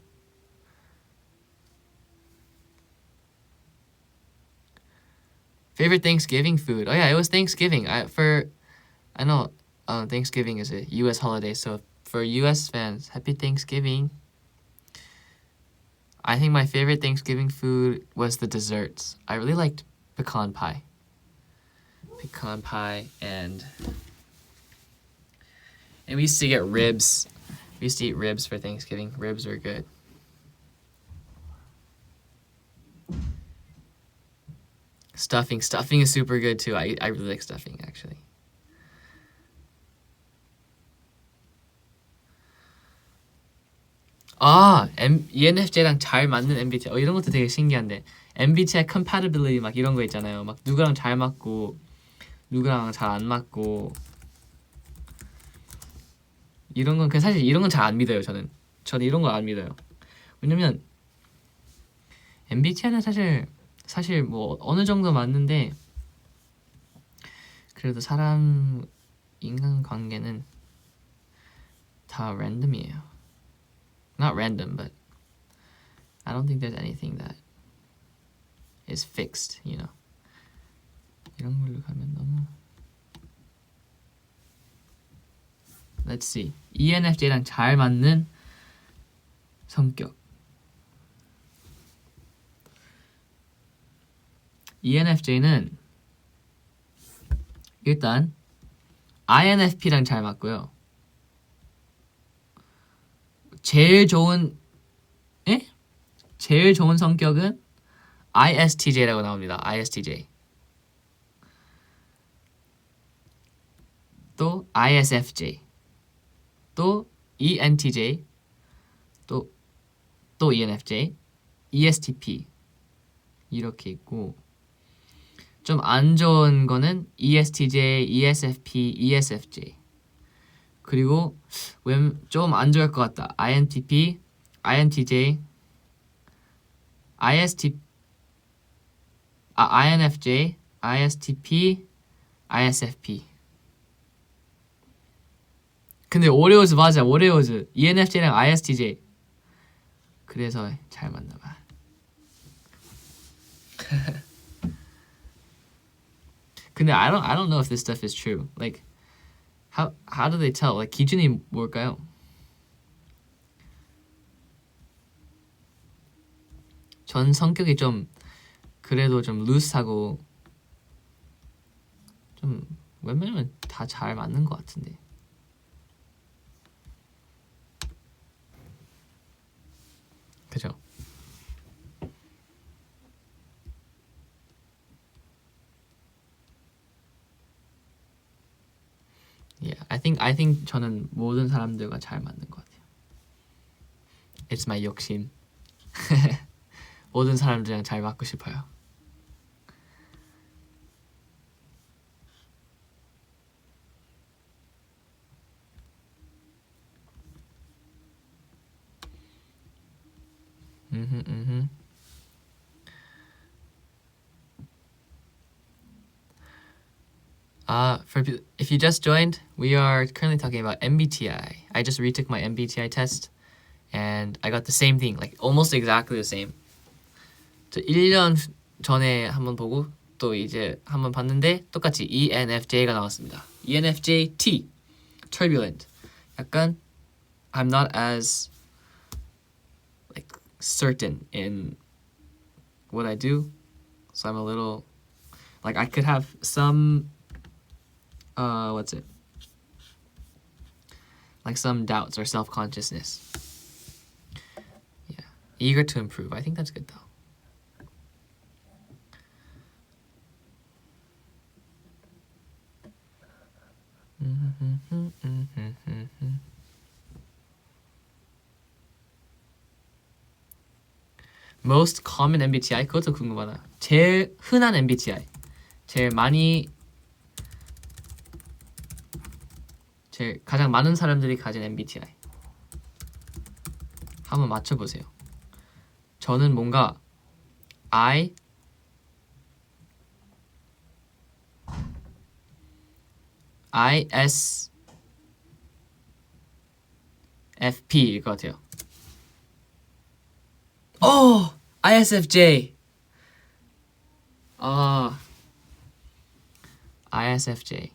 Favorite Thanksgiving food? Oh yeah, it was Thanksgiving. I know Thanksgiving is a U.S. holiday, so for U.S. fans, happy Thanksgiving. I think my favorite Thanksgiving food was the desserts. I really liked pecan pie. Pecan pie and we used to get ribs. We used to eat ribs for Thanksgiving. Ribs were good. Stuffing is super good too. I really like stuffing actually. ENFJ랑 잘 맞는 MBTI. 이런 것도 되게 신기한데. MBTI compatibility 막 이런 거 있잖아요. 막 누구랑 잘 맞고 누구랑 잘 안 맞고 이런 건 사실 이런 건 잘 안 믿어요. 저는 이런 거 안 믿어요. 왜냐면 MBTI는 사실 뭐 어느 정도 맞는데 그래도 사람 인간 관계는 다 랜덤이에요. Not random, but I don't think there's anything that is fixed, you know. 이런 걸로 가면 너무. Let's see. ENFJ랑 잘 맞는 성격. ENFJ는 일단 INFP랑 잘 맞고요. 제일 좋은 성격은 ISTJ라고 나옵니다. ISTJ. 또 ISFJ. 또 ENTJ. 또 ENFJ. ESTP. 이렇게 있고 좀 안 좋은 거는 ESTJ, ESFP, ESFJ. 그리고 좀 안 좋을 것 같다. INTP, INTJ, INFJ, ISTP, ISFP. 근데 오레오즈 맞아. 오레오즈. ENFJ랑 ISTJ. 그래서 잘 맞나 봐. 근데 I don't know if this stuff is true. Like how do they tell? Like 기준이 뭘까요? 전 성격이 좀 그래도 좀 루스하고 좀 웬만하면 다 잘 맞는 것 같은데. 그죠? Yeah, I think 저는 모든 사람들과 잘 맞는 것 같아요. It's my 욕심. 모든 사람들이랑 잘 맞고 싶어요. If you just joined, we are currently talking about MBTI. I just retook my MBTI test, and I got the same thing, like almost exactly the same. 저 1년 전에 한번 보고 또 이제 한번 봤는데 똑같이 ENFJ가 나왔습니다. ENFJ T, turbulent. 약간 I'm not as like certain in what I do, so I'm a little like I could have some like some doubts or self-consciousness. Yeah, eager to improve. I think that's good though. Most common MBTI? 그것도 궁금하다. 제일 흔한 MBTI. 제일 가장 많은 사람들이 가진 MBTI. 한번 맞춰보세요. 저는 뭔가 ISFP일 것 같아요. ISFJ. ISFJ.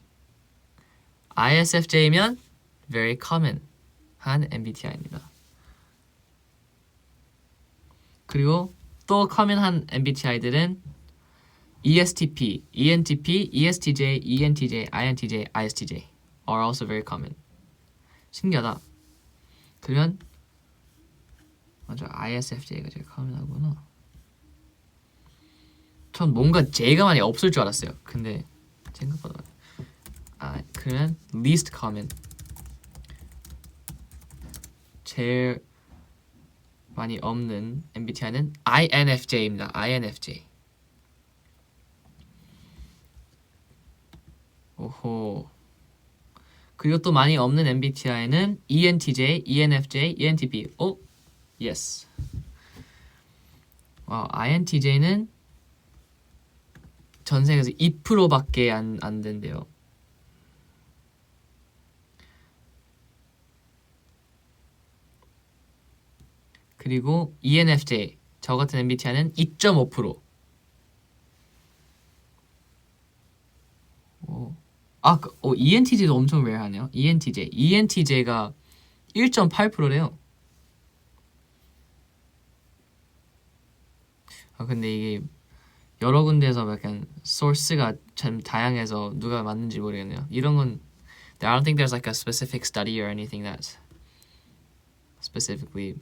ISFJ면 very common 한 MBTI입니다. 그리고 또 common한 MBTI들은 ESTP, ENTP, ESTJ, ENTJ, INTJ, ISTJ are also very common. 신기하다. 그러면 맞아, ISFJ가 제일 common하구나. 전 뭔가 J가 많이 없을 줄 알았어요. 근데 생각보다 그러면 least common, 제일 많이 없는 MBTI는 INFJ입니다. INFJ. 오호. 그리고 또 많이 없는 MBTI는 ENTJ, ENFJ, ENTP. 오, yes. 와, INTJ는 전 세계에서 2%밖에 안 된대요. 그리고 ENFJ, 저 같은 MBTI는 2.5%. ENTJ도 엄청 레어하네요. ENTJ가 1.8%래요. 근데 이게 여러 군데에서 약간 소스가 참 다양해서 누가 맞는지 모르겠네요. 이런 건 I don't think there's like a specific study or anything that specifically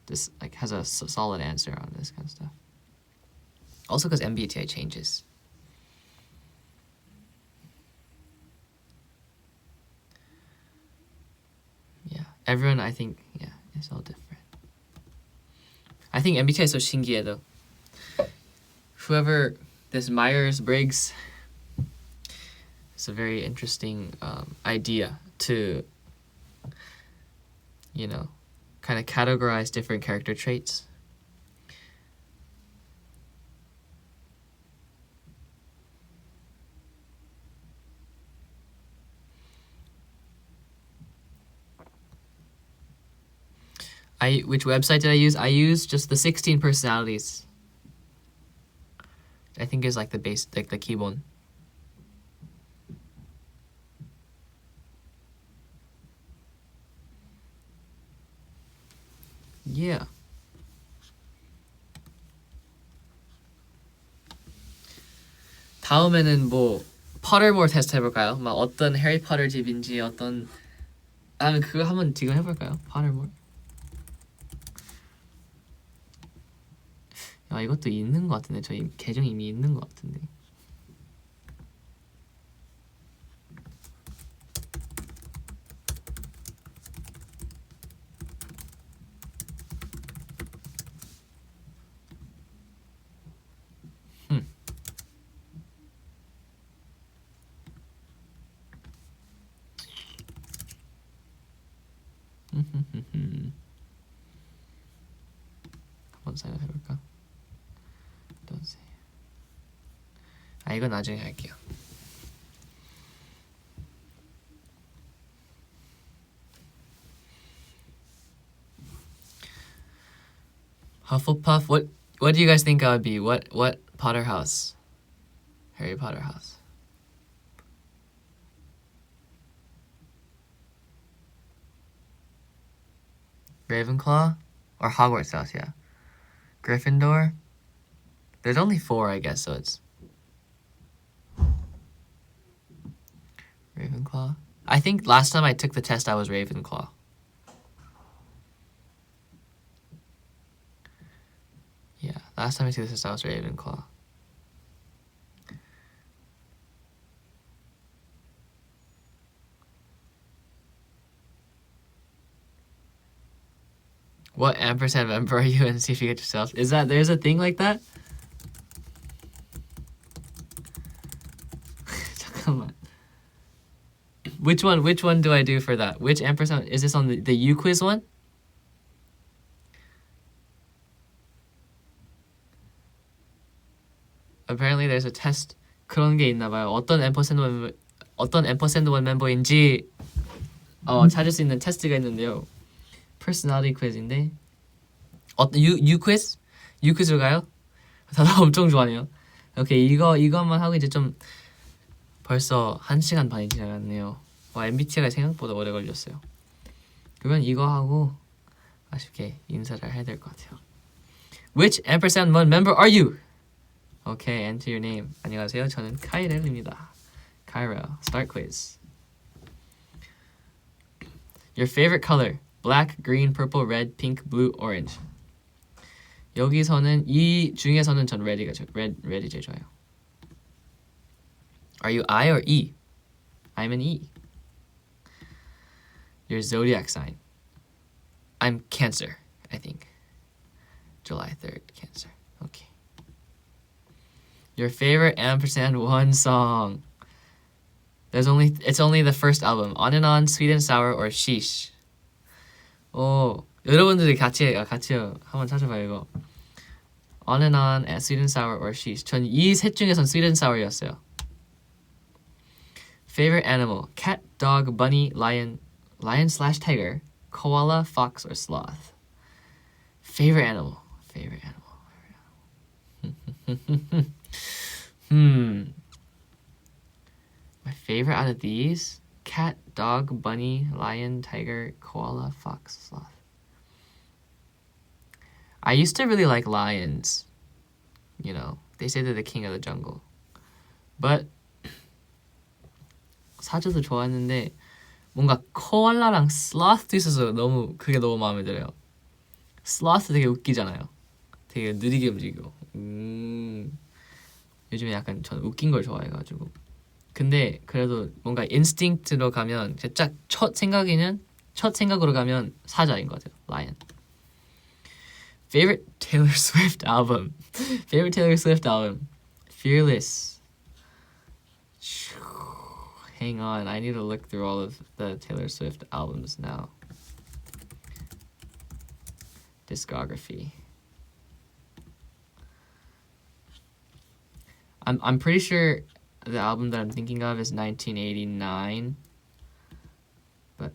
this like has a solid answer on this kind of stuff. Also because MBTI changes. Yeah, everyone I think it's all different. I think MBTI is so 신기해 though. Whoever this Myers-Briggs, it's a very interesting idea to, kind of categorize different character traits. Which website did I use? I used just the 16 personalities. I think is like the base, like the 기본. Yeah. 다음에는 뭐 퍼터모어 테스트 해볼까요? 막 어떤 해리포터 집인지 어떤 그거 한번 지금 해볼까요? 퍼터모어. 야, 이것도 있는 것 같은데 저희 계정 이미 있는 것 같은데. 한번 생각해볼까? 이건 나중에 할게요. Hufflepuff. What do you guys think I would be? What Potter house? Harry Potter house. Ravenclaw or Hogwarts house? Yeah. Gryffindor. There's only 4, I guess, so it's Ravenclaw. I think last time I took the test I was Ravenclaw. Yeah, last time I took the test I was Ravenclaw. What ampersand member are you and see if you get yourself? Is that there's a thing like that? 잠깐만. Which one do I do for that? Which ampersand is this on the U quiz one? Apparently there's a test 그런 게 있나 봐요. 어떤 앰퍼샌드 원 멤버인지 찾을 수 있는 테스트가 있는데요. personality quiz인데 유 quiz? 유 퀴즈로 가요? 다들 엄청 좋아하네요. 오케이 이것만 하고 이제 좀 벌써 1시간 반이 지나갔네요. 와 MBTI가 생각보다 오래 걸렸어요. 그러면 이거 하고 아쉽게 인사를 해야 될 것 같아요. Which ampersand one member are you? Okay, enter your name. 안녕하세요. 저는 카이렐입니다. Kyra, start quiz. Your favorite color? Black, green, purple, red, pink, blue, orange. 여기서는 이 중에서는 전 red이 제일 좋아요. Are you I or E? I'm an E. Your zodiac sign? I'm Cancer, I think. July 3rd, Cancer. Okay. Your favorite ampersand one song? It's only the first album. On and On, Sweet and Sour, or Sheesh. 오, 여러분들이 같이 한번 찾아봐요 이거. On and On, Sweet and Sour, or Sheesh. 전 이 셋 중에선 Sweet and Sour였어요. Favorite animal? Cat, dog, bunny, lion slash tiger, koala, fox, or sloth. Favorite animal. My favorite out of these? Cat, dog, bunny, lion, tiger, koala, fox, sloth. I used to really like lions. You know, they say they're the king of the jungle. But 사자도 좋아했는데 뭔가 코알라랑 슬로스도 있어서 그게 너무 마음에 들어요. 슬로스 되게 웃기잖아요. 되게 느리게 움직이고. 요즘에 약간 전 웃긴 걸 좋아해가지고. 근데 그래도 뭔가 인스팅크트로 가면 첫 생각으로 가면 사자인 것 같아요. Lion. Favorite Taylor Swift album. Fearless. Hang on, I need to look through all of the Taylor Swift albums now. Discography. I'm pretty sure the album that I'm thinking of is 1989. But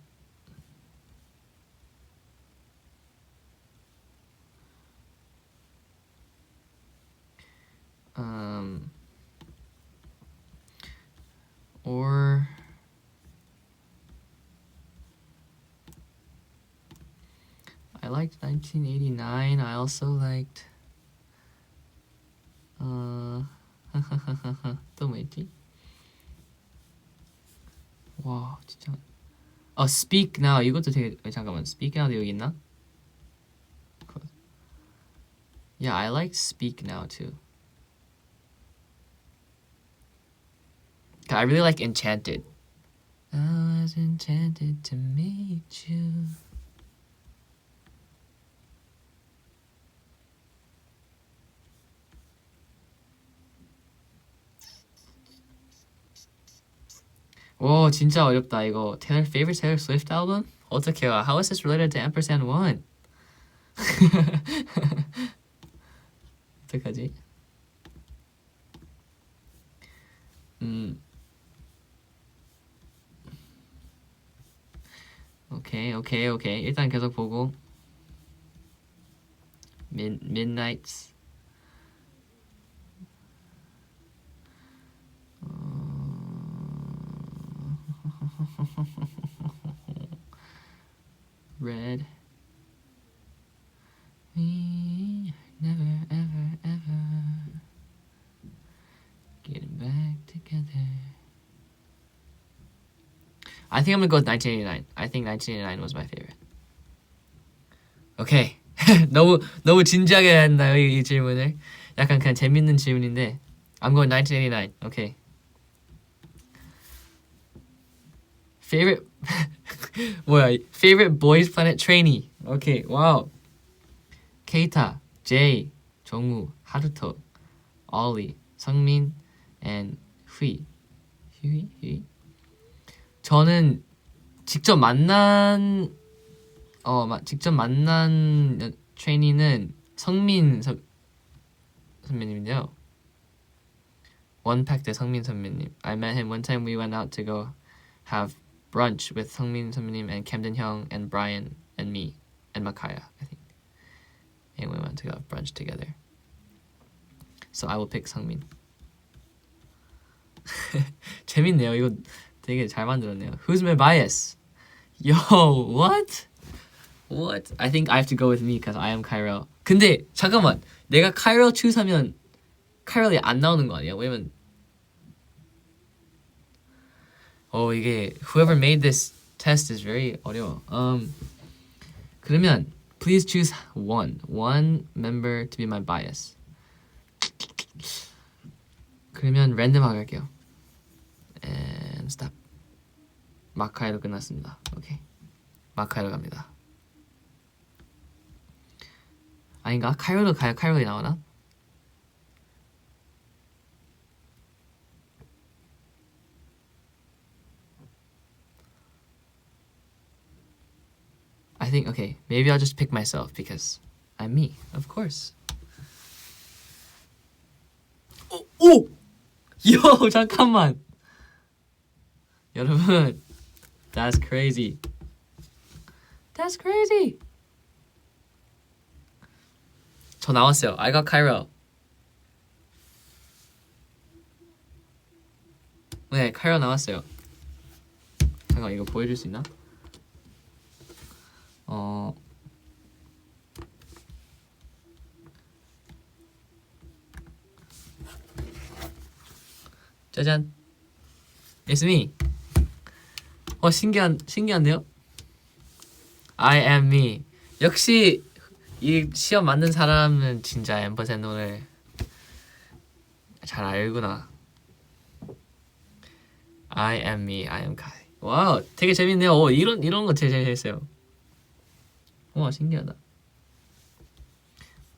or I liked 1989. I also liked 또 뭐 있지? 와 진짜 Speak Now 이것도 되게 잠깐만 Speak Now도 여기 있나? Yeah, I like Speak Now too. I really like Enchanted. I was enchanted to meet you. 오 진짜 어렵다 이거. Favorite Taylor Swift album? 어떡해요? How is this related to ampersand one? 어떡하지? 오케이. 일단 계속 보고. Midnights. Red. We never ever getting back together. I think I'm gonna go with 1989. I think 1989 was my favorite. 오케이. 너무 진지하게 했나요 이 질문을? 약간 그냥 재밌는 질문인데. I'm going 1989. 오케이. Favorite 뭐야? Favorite Boys Planet trainee. 오케이. 와우. 케이타, 제이, 정우, 하루토, 올리, 성민, and 휘. 저는 직접 만난 트레이니는 성민 선배님인데요. 원팩 때 성민 선배님. I met him one time. We went out to go have brunch with 성민 선배님 and Camden Hyung and Brian and me. and Makaya, I think. And we went to go brunch together. So I will pick Sangmin. 재밌네요. 이거 되게 잘 만들었네요. Who's my bias? Yo, what? What? I think I have to go with me because I am Kyrell. 근데 잠깐만, 내가 Kyrell choose 하면 Kyrell이 안 나오는 거 아니야? 왜냐면 이게 whoever made this test is very 어려워. 그러면 please choose one member to be my bias. 그러면 랜덤하게 할게요. And stop. 마카이로 끝났습니다. 오케이. 마카이로 갑니다. 아닌가? 카이로로 가야 카이로이 나오나? I think okay. Maybe I'll just pick myself because I'm me, of course. 오! 요 잠깐만. 여러분, that's crazy. That's crazy. 저 나왔어요. I got Kyrell. 네, Kyrell 나왔어요. 잠깐 이거 보여줄 수 있나? 짜잔. It's me. 신기한데요? I am me. 역시 이 시험 만든 사람은 진짜 앰퍼센더를 잘 알구나. I am me. I am Kai. 와우, 되게 재밌네요. 이런 거 되게 재밌어요. 와, 신기하다.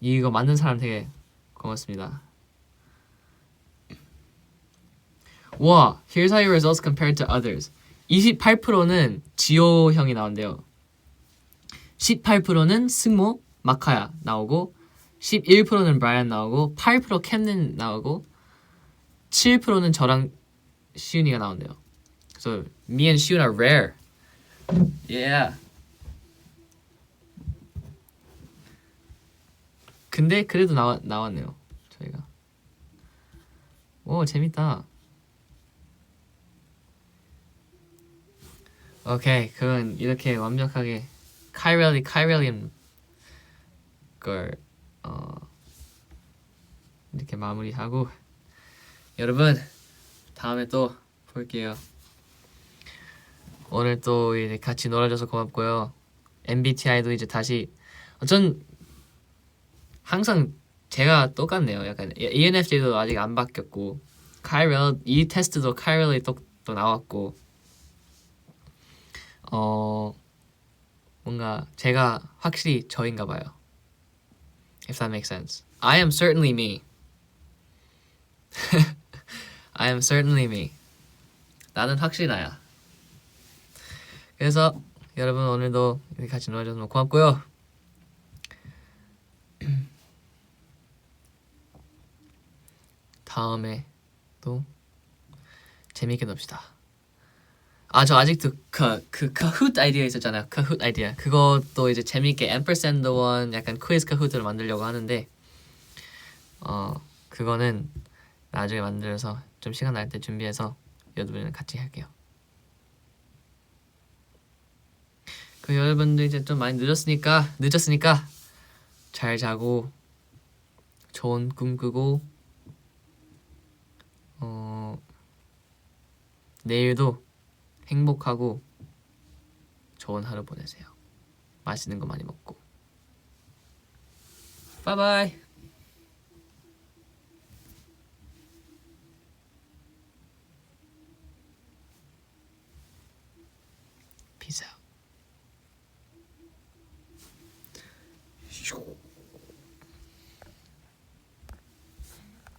이거 만든 사람 되게 고맙습니다. 와, here's how your results compared to others. 28%는 지호 형이 나온대요. 18%는 승모, 마카야 나오고 11%는 브라이언 나오고 8% 캠넨 나오고 7%는 저랑 시윤이가 나온대요. So me and Shiyun are rare. Yeah. 근데 그래도 나왔네요. 저희가. 오, 재밌다. 오케이, 그건 이렇게 완벽하게 카이렐리언 걸 이렇게 마무리하고 여러분 다음에 또 볼게요. 오늘 또 이제 같이 놀아줘서 고맙고요. MBTI도 이제 다시 전 항상 제가 똑같네요. 약간 ENFJ도 아직 안 바뀌었고 카이렐 이 테스트도 카이렐이 또 나왔고 뭔가 제가 확실히 저인가 봐요. If that makes sense. I am certainly me. I am certainly me. 나는 확실히 나야. 그래서 여러분 오늘도 이렇게 같이 놀아줘서 너무 고맙고요. 다음에 또 재밌게 놉시다. 저 아직도 그 카훗 아이디어 있었잖아요. 카훗 아이디어. 그것도 이제 재밌게 앰퍼샌드 원 약간 퀴즈 카훗을 만들려고 하는데 그거는 나중에 만들어서 좀 시간 날 때 준비해서 여러분이랑 같이 할게요. 그 여러분들 이제 좀 많이 늦었으니까 잘 자고 좋은 꿈 꾸고 내일도 행복하고 좋은 하루 보내세요. 맛있는 거 많이 먹고. 바이바이. Peace out.